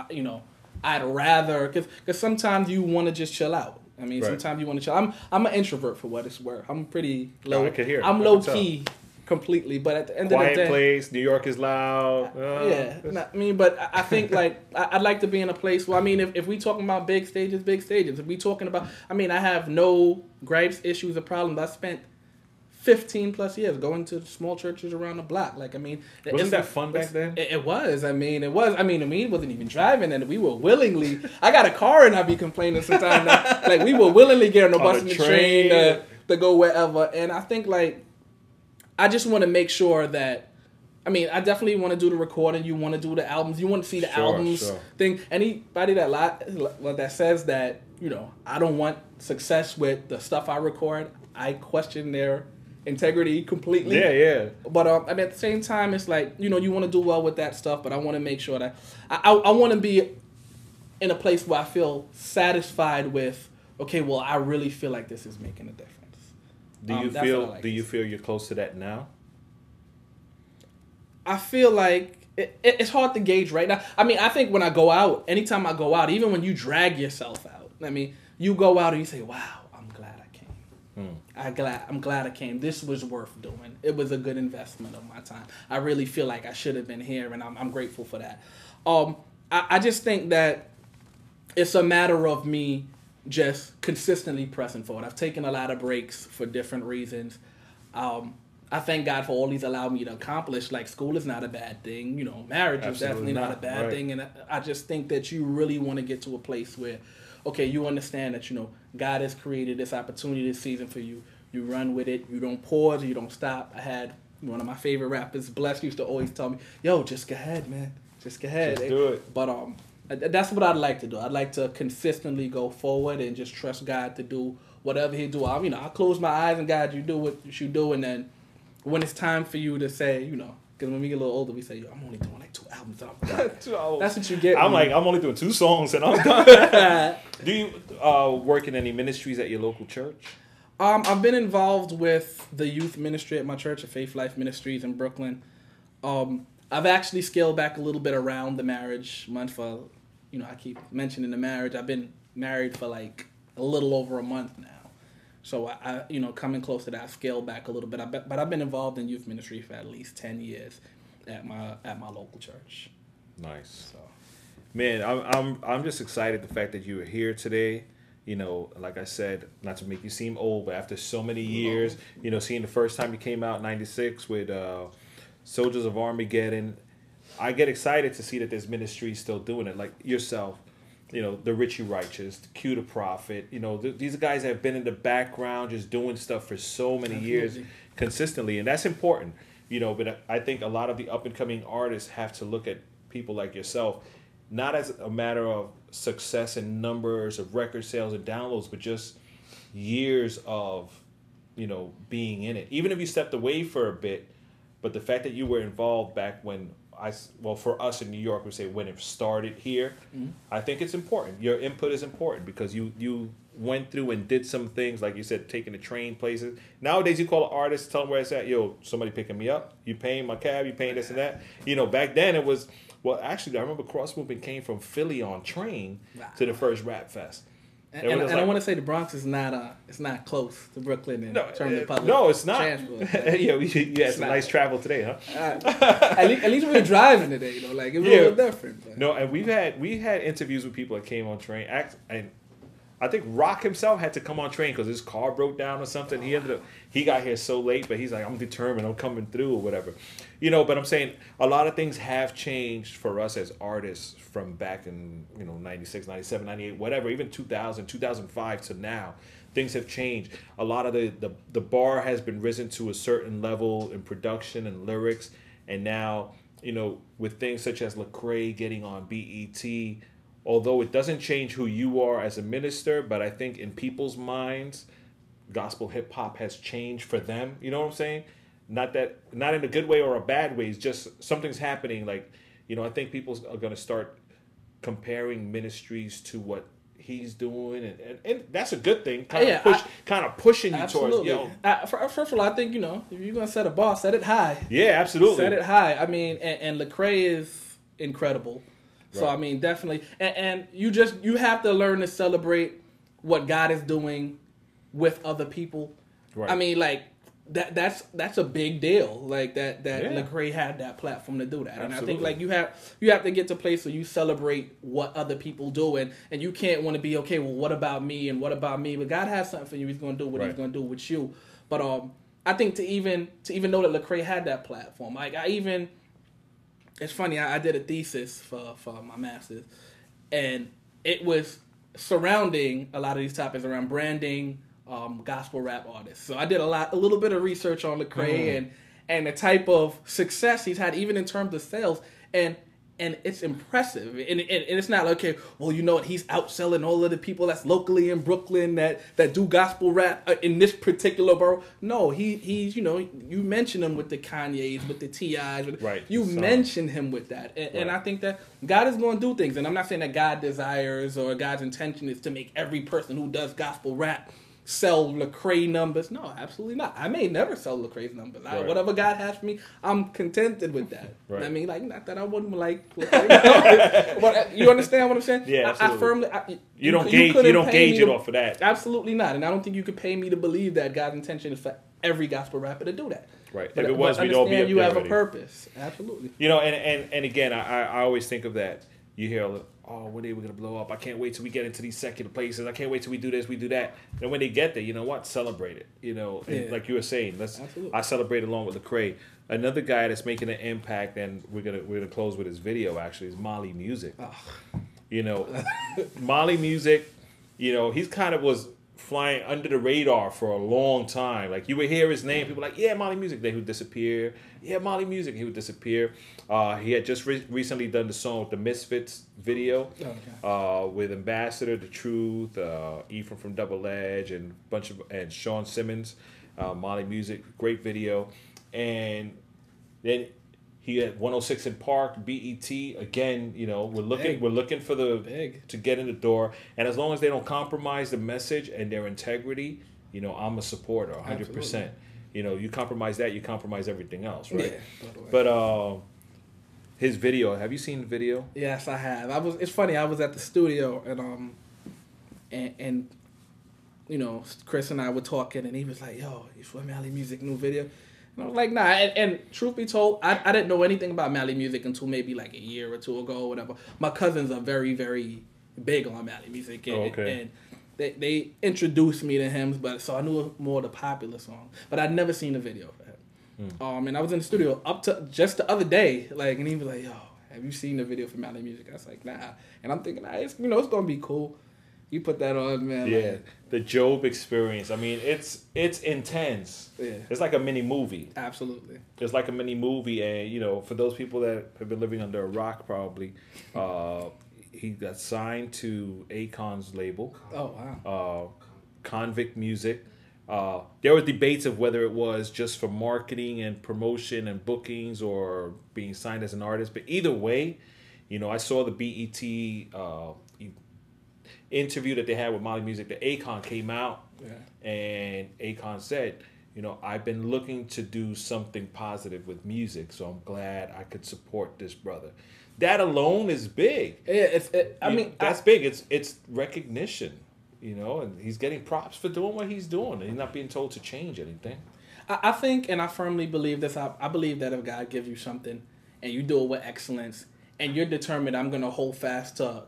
I'd rather, because sometimes you want to just chill out. I mean, sometimes you want to chill. I'm an introvert for what it's worth. I'm pretty low. I can hear it. I'm low key completely, but at the end of the day, quiet place. New York is loud. But I think like I'd like to be in a place where, I mean, if we talking about big stages. If we talking about, I mean, I have no gripes, issues, or problems. I spent 15 plus years going to small churches around the block. Like, I mean, wasn't that fun back then? It was. I mean, it was. I mean, we wasn't even driving, and we were willingly. I got a car, and I'd be complaining sometimes. Like, we were willingly getting a bus and the train to go wherever. And I think like, I just want to make sure that, I mean, I definitely want to do the recording. You want to do the albums. You want to see the albums thing. Anybody that says that, you know, I don't want success with the stuff I record, I question their integrity completely. Yeah. But I mean, at the same time, it's like, you know, you want to do well with that stuff, but I want to make sure that I want to be in a place where I feel satisfied with, okay, well, I really feel like this is making a difference. Do you feel you're close to that now? I feel like it's hard to gauge right now. I mean, I think when I go out, anytime I go out, even when you drag yourself out, I mean, you go out and you say, wow, I'm glad I came. I'm glad I came. This was worth doing. It was a good investment of my time. I really feel like I should have been here, and I'm grateful for that. I just think that it's a matter of me just consistently pressing forward. I've taken a lot of breaks for different reasons. I thank God for all He's allowed me to accomplish. Like, school is not a bad thing. You know, marriage is definitely not a bad thing. And I just think that you really want to get to a place where, okay, you understand that, you know, God has created this opportunity this season for you. You run with it. You don't pause. You don't stop. I had one of my favorite rappers, Bless, used to always tell me, yo, just go ahead, man. Just go ahead. Just do it. But that's what I'd like to do. I'd like to consistently go forward and just trust God to do whatever He do. I'll close my eyes and God, you do what you should do. And then when it's time for you to say, you know, because when we get a little older, we say, yo, I'm only doing like 2 albums and I'm done. That's what you get. I'm like, I'm only doing 2 songs and I'm done. Do you work in any ministries at your local church? I've been involved with the youth ministry at my church, at Faith Life Ministries in Brooklyn. I've actually scaled back a little bit around the marriage month for, you know, I keep mentioning the marriage. I've been married for like a little over a month now. So I you know, coming close to that, I've scaled back a little bit. But I've been involved in youth ministry for at least 10 years at my local church. Nice. So, man, I'm just excited the fact that you were here today. You know, like I said, not to make you seem old, but after so many years, you know, seeing the first time you came out in '96 with Soldiers of Armageddon, I get excited to see that this ministry is still doing it. Like yourself, you know, the Richie Righteous, the Q the Prophet. You know, these guys have been in the background just doing stuff for so many years consistently, and that's important. You know, but I think a lot of the up and coming artists have to look at people like yourself, not as a matter of success and numbers of record sales and downloads, but just years of, you know, being in it. Even if you stepped away for a bit, but the fact that you were involved back when for us in New York, we say when it started here, I think it's important. Your input is important because you went through and did some things, like you said, taking the train places. Nowadays, you call an artist, tell them where it's at. Yo, somebody picking me up. You paying my cab. You paying this and that. You know, back then it was, well, actually, I remember Cross Movement came from Philly on train to the first Rap Fest. And I want to say the Bronx is not it's not close to Brooklyn in terms of public. No, it's not. Transport. You had some nice travel today, huh? At least we were driving today, you know, like it was a little different. But. No, and we had interviews with people that came on train. And I think Rock himself had to come on train because his car broke down or something. He got here so late, but he's like, I'm determined, I'm coming through or whatever. You know, but I'm saying a lot of things have changed for us as artists from back in, you know, 96, 97, 98, whatever, even 2000, 2005 to now. Things have changed. A lot of the bar has been risen to a certain level in production and lyrics. And now, you know, with things such as Lecrae getting on BET, although it doesn't change who you are as a minister, but I think in people's minds, gospel hip hop has changed for them. You know what I'm saying? Not in a good way or a bad way. It's just something's happening. Like, you know, I think people are going to start comparing ministries to what he's doing, and that's a good thing. Kind of pushing you towards. You know, first of all, I think, you know, if you're going to set a bar, set it high. Yeah, absolutely. Set it high. I mean, and Lecrae is incredible. So, I mean, definitely. And you have to learn to celebrate what God is doing with other people. Right. I mean, like, that's a big deal. Like, that Lecrae had that platform to do that. Absolutely. And I think, like, you have to get to a place where you celebrate what other people do. And you can't want to be, okay, well, what about me and what about me? But God has something for you. He's going to do what he's going to do with you. But I think to even know that Lecrae had that platform, like, it's funny, I did a thesis for my master's, and it was surrounding a lot of these topics around branding gospel rap artists. So I did a little bit of research on Lecrae and the type of success he's had, even in terms of sales, and it's impressive. And it's not like, okay, well, you know what, he's outselling all of the people that's locally in Brooklyn that do gospel rap in this particular borough. No, he's, you know, you mention him with the Kanyes, with the T.I.s. You mention him with that. And I think that God is going to do things. And I'm not saying that God desires or God's intention is to make every person who does gospel rap sell Lecrae numbers. No, absolutely not. I may never sell Lecrae's numbers. Whatever God has for me, I'm contented with that. Right. I mean, like, not that I wouldn't like Lecrae. But you understand what I'm saying? Yeah, absolutely. I firmly... You don't gauge it off of that. Absolutely not. And I don't think you could pay me to believe that God's intention is for every gospel rapper to do that. Right. But, if it was, we'd all be up you there have already. A purpose. Absolutely. You know, and again, I always think of that. You hear, oh, one day we're going to blow up. I can't wait till we get into these secular places. I can't wait till we do this, we do that. And when they get there, you know what? Celebrate it. You know, and like you were saying, I celebrate along with Lecrae. Another guy that's making an impact, and we're gonna close with his video, actually, is Molly Music. Oh. You know, Molly Music, you know, he's kind of was flying under the radar for a long time. Like, you would hear his name, people were like, yeah, Molly Music. Then he would disappear. Yeah, Molly Music. He would disappear. He had just recently done the song The Misfits video with Ambassador, The Truth, Ephraim from Double Edge, and Sean Simmons. Molly Music, great video. And then he had 106 in Park, BET. Again, you know, we're looking for to get in the door. And as long as they don't compromise the message and their integrity, you know, I'm a supporter, 100%. Absolutely. You know, you compromise that, you compromise everything else, right? Yeah, but his video, have you seen the video? Yes, I have. It's funny. I was at the studio and you know, Chris and I were talking, and he was like, "Yo, you saw Mally Music new video?" And I was like, "Nah." And truth be told, I didn't know anything about Mally Music until maybe like a year or two ago, or whatever. My cousins are very, very big on Mally Music, and they introduced me to him, so I knew more of the popular song, but I'd never seen the video for him. And I was in the studio up to just the other day, like, and he was like, "Yo, have you seen the video for Mali Music? I was like, nah. And I'm thinking, it's, you know, it's gonna be cool. You put that on, man. Yeah, like, the Job experience. I mean, it's intense. Yeah. It's like a mini movie. Absolutely. It's like a mini movie, and you know, for those people that have been living under a rock, probably, he got signed to Akon's label. Oh wow. Convict Music. There were debates of whether it was just for marketing and promotion and bookings or being signed as an artist. But either way, you know, I saw the BET interview that they had with Mali Music. The Akon came out, and Akon said, you know, I've been looking to do something positive with music, so I'm glad I could support this brother. That alone is big. Yeah, that's big. It's recognition. You know, and he's getting props for doing what he's doing. And he's not being told to change anything. I think, and I firmly believe this, I believe that if God gives you something and you do it with excellence and you're determined, I'm going to hold fast to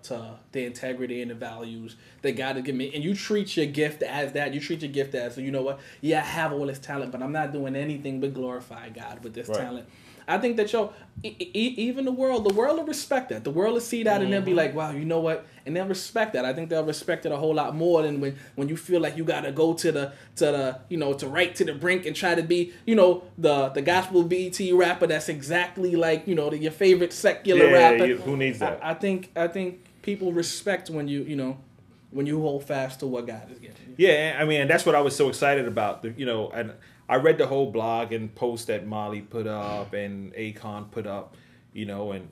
the integrity and the values that God has given me, and you treat your gift as that, you treat your gift as, so you know what, yeah, I have all this talent, but I'm not doing anything but glorify God with this talent. I think that, even the world will respect that. The world will see that and they'll be like, wow, you know what? And they'll respect that. I think they'll respect it a whole lot more than when you feel like you got to go to the you know, to right to the brink and try to be, you know, the gospel BET rapper that's exactly like, you know, your favorite secular rapper. Who needs that? I think people respect when you know, when you hold fast to what God is giving you. Yeah, I mean, and that's what I was so excited about. You know, and I read the whole blog and post that Mali put up and Akon put up, you know, and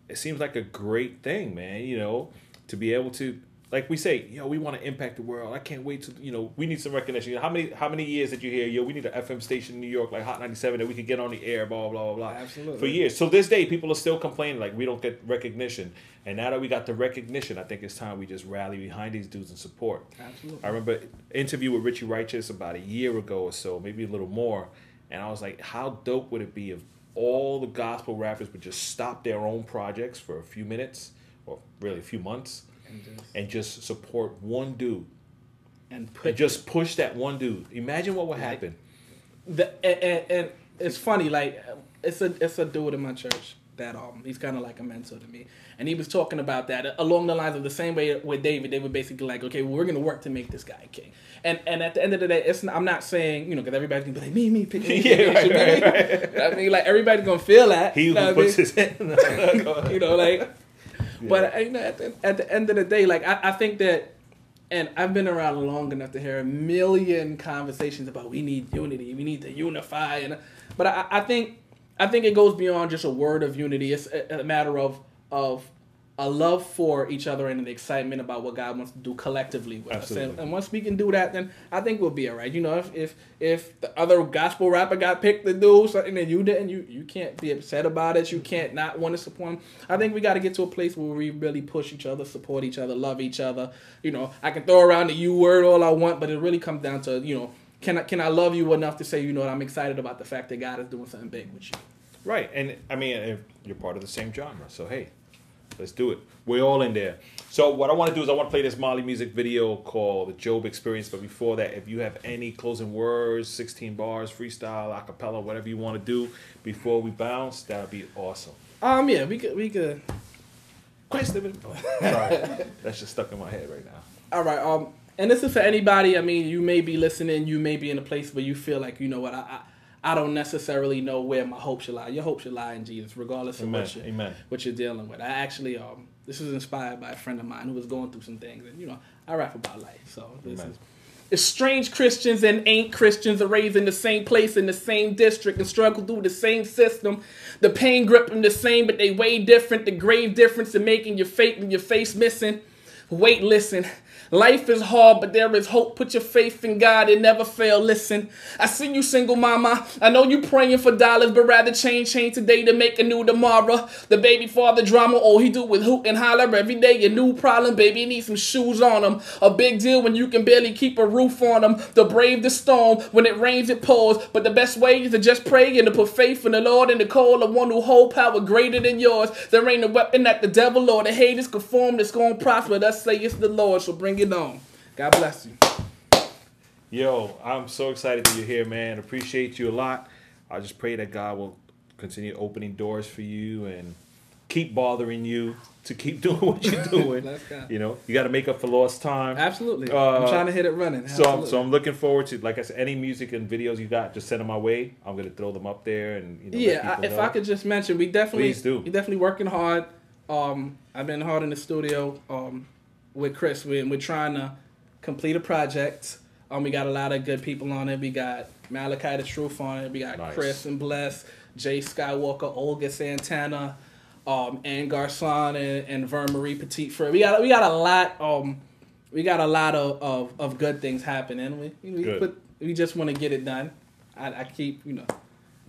it seems like a great thing, man, you know, to be able to, like we say, you know, we want to impact the world. I can't wait to, you know, we need some recognition. You know, how many years did you hear, yo, we need an FM station in New York like Hot 97 that we could get on the air, blah, blah, blah, blah. Absolutely. For years. So this day, people are still complaining like we don't get recognition. And now that we got the recognition, I think it's time we just rally behind these dudes and support. Absolutely. I remember an interview with Richie Righteous about a year ago or so, maybe a little more. And I was like, how dope would it be if all the gospel rappers would just stop their own projects for a few minutes, or really a few months, and just support one dude. And just push that one dude. Imagine what would happen. And it's funny, like, it's a dude in my church that he's kind of like a mentor to me, and he was talking about that along the lines of the same way with David. They were basically like, okay, well, we're gonna work to make this guy king, and at the end of the day, I'm not saying, you know, because everybody's gonna be like, me, pick me, right. I mean, like, everybody's gonna feel that. He who puts his hand, you know, like, but you know, at the end of the day, like, I think that, and I've been around long enough to hear a million conversations about we need unity, we need to unify, but I think it goes beyond just a word of unity. It's a matter of a love for each other and an excitement about what God wants to do collectively with us. And once we can do that, then I think we'll be all right. You know, if the other gospel rapper got picked to do something and you didn't, you can't be upset about it. You can't not want to support him. I think we got to get to a place where we really push each other, support each other, love each other. You know, I can throw around the U word all I want, but it really comes down to, you know, can I love you enough to say, you know what, I'm excited about the fact that God is doing something big with you. Right, and I mean, if you're part of the same genre, so hey, let's do it. We're all in there. So what I want to do is I want to play this Mali music video called The Job Experience, but before that, if you have any closing words, 16 bars, freestyle, acapella, whatever you want to do before we bounce, that would be awesome. Yeah, we could. Question. Sorry, that's just stuck in my head right now. All right, and this is for anybody. I mean, you may be listening, you may be in a place where you feel like, you know what, I don't necessarily know where my hope should lie. Your hope should lie in Jesus, regardless of what you're dealing with. I actually, this was inspired by a friend of mine who was going through some things, and you know, I rap about life. So it's strange Christians and ain't Christians are raised in the same place in the same district and struggle through the same system. The pain grip them the same, but they way different. The grave difference in making your fate and your face missing. Wait, listen. Life is hard, but there is hope. Put your faith in God and never fail. Listen, I see you single mama. I know you praying for dollars, but rather change today to make a new tomorrow. The baby father drama, all he do is hoot and holler. Every day a new problem, baby need some shoes on him. A big deal when you can barely keep a roof on him. To brave the storm, when it rains it pours. But the best way is to just pray and to put faith in the Lord and to call of one who hold power greater than yours. There ain't a weapon that the devil or the haters can form that's gonna prosper. Thus say it's the Lord, so bring it on. God bless you. Yo, I'm so excited that you're here, man. Appreciate you a lot. I just pray that God will continue opening doors for you and keep bothering you to keep doing what you're doing. You know, you got to make up for lost time. Absolutely. I'm trying to hit it running. So I'm looking forward to, like I said, any music and videos you got, just send them my way. I'm gonna throw them up there, and if I could just mention, we definitely please do. We're definitely working hard. I've been hard in the studio with Chris. We're trying to complete a project. We got a lot of good people on it. We got Malachi the Truth on it. We got Chris and Bless, Jay Skywalker, Olga Santana, Ann Garson, and Vern Marie Petit Frere. We got a lot. We got a lot of good things happening. We just want to get it done. I keep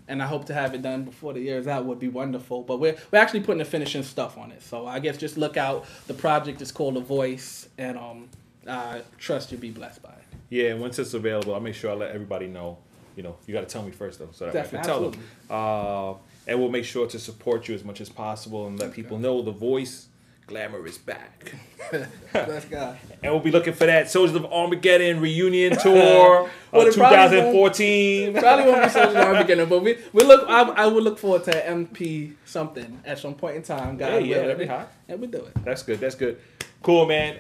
and I hope to have it done before the year is out. Would be wonderful. But we're actually putting the finishing stuff on it. So I guess just look out. The project is called The Voice, and I trust you'll be blessed by it. Yeah, and once it's available, I'll make sure I let everybody know. You got to tell me first, though, so that I can tell them. And we'll make sure to support you as much as possible and let people know The Voice, Glamour is back. Bless God. And we'll be looking for that Soldiers of Armageddon reunion tour 2014. Probably won't be Soldiers of Armageddon, but I would look forward to MP something at some point in time. God willing. That'd be hot. And we do it. That's good. Cool, man.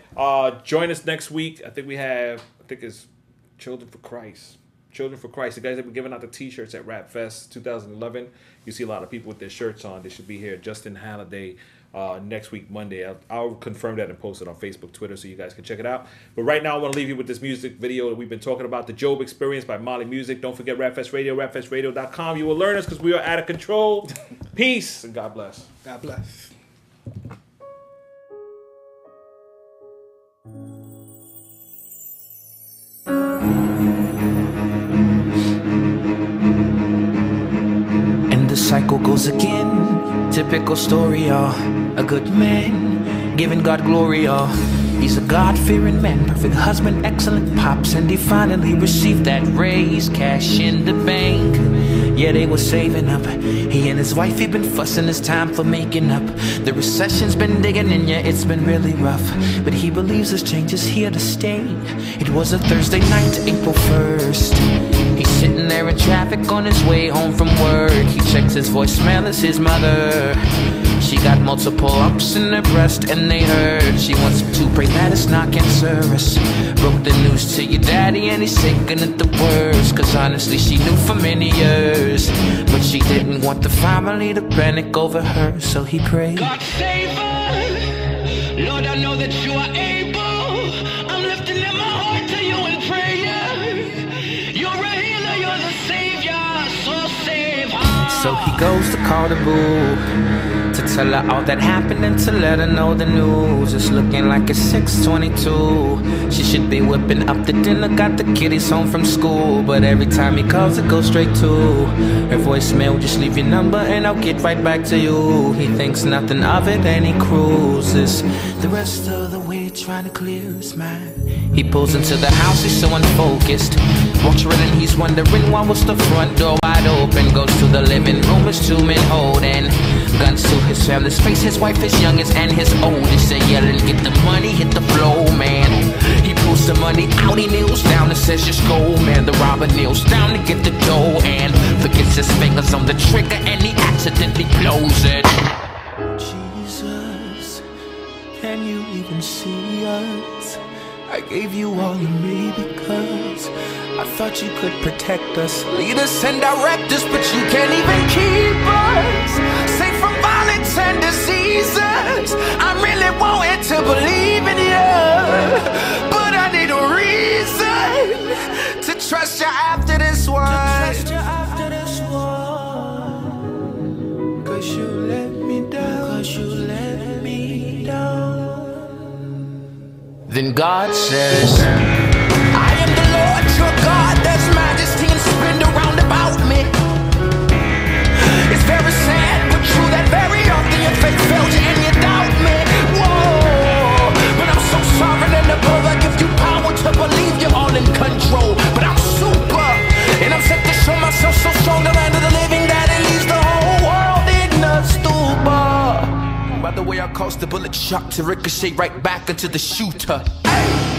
Join us next week. I think it's Children for Christ. Children for Christ. The guys that were giving out the T-shirts at Rap Fest 2011. You see a lot of people with their shirts on. They should be here. Justin Halliday next week, Monday. I'll confirm that and post it on Facebook, Twitter, so you guys can check it out. But right now, I want to leave you with this music video that we've been talking about, The Job Experience by Molly Music. Don't forget Rapfest Radio, rapfestradio.com. You will learn us because we are out of control. Peace and God bless. God bless. The cycle goes again, typical story, a good man, giving God glory, he's a God-fearing man, perfect husband, excellent pops, and he finally received that raise, cash in the bank. Yeah, they were saving up. He and his wife, he been fussing, it's time for making up. The recession's been digging in, yeah, it's been really rough, but he believes this change is here to stay. It was a Thursday night, April 1st. He's sitting there in traffic on his way home from work. He checks his voicemail, it's his mother. She got multiple lumps in her breast and they hurt. She wants to pray that it's not cancerous. Broke the news to your daddy and he's taking it the worst. Cause honestly she knew for many years, but she didn't want the family to panic over her, so he prayed. God save her, Lord I know that you are able. I'm lifting in my heart to you in prayer. You're a healer, you're the savior, so save her. So he goes to call the boo, to tell her all that happened and to let her know the news. It's looking like it's 6:22. She should be whipping up the dinner, got the kiddies home from school. But every time he calls it goes straight to her voicemail. Just leave your number and I'll get right back to you. He thinks nothing of it and he cruises the rest of the way trying to clear his mind. He pulls into the house, he's so unfocused. Walks right in, he's wondering why was the front door wide open. Goes to the living room, it's two men holding guns to his family's face. His wife, his youngest and his oldest. They yelling, get the money, hit the floor, man. He pulls the money out, he kneels down and says just go, man. The robber kneels down to get the dough and forgets his fingers on the trigger and he accidentally blows it. Jesus, can you even see us? I gave you all of me because I thought you could protect us, lead us and direct us, but you can't even keep us safe from violence and diseases. I'm really wanting to believe in you, but I need a reason to trust you after this one. Cause you let me down, Then God says, I am the Lord your God, there's majesty and splendor round about me. It's very sad but true that very often your faith fails you and you doubt me. Whoa, but I'm so sovereign and above, I give you power to believe you're all in control. But I'm super, and I'm set to show myself so strong, the land of the living that it leaves the whole world in a stupor. By the way, I caused the bullet shock to ricochet right back into the shooter. Hey!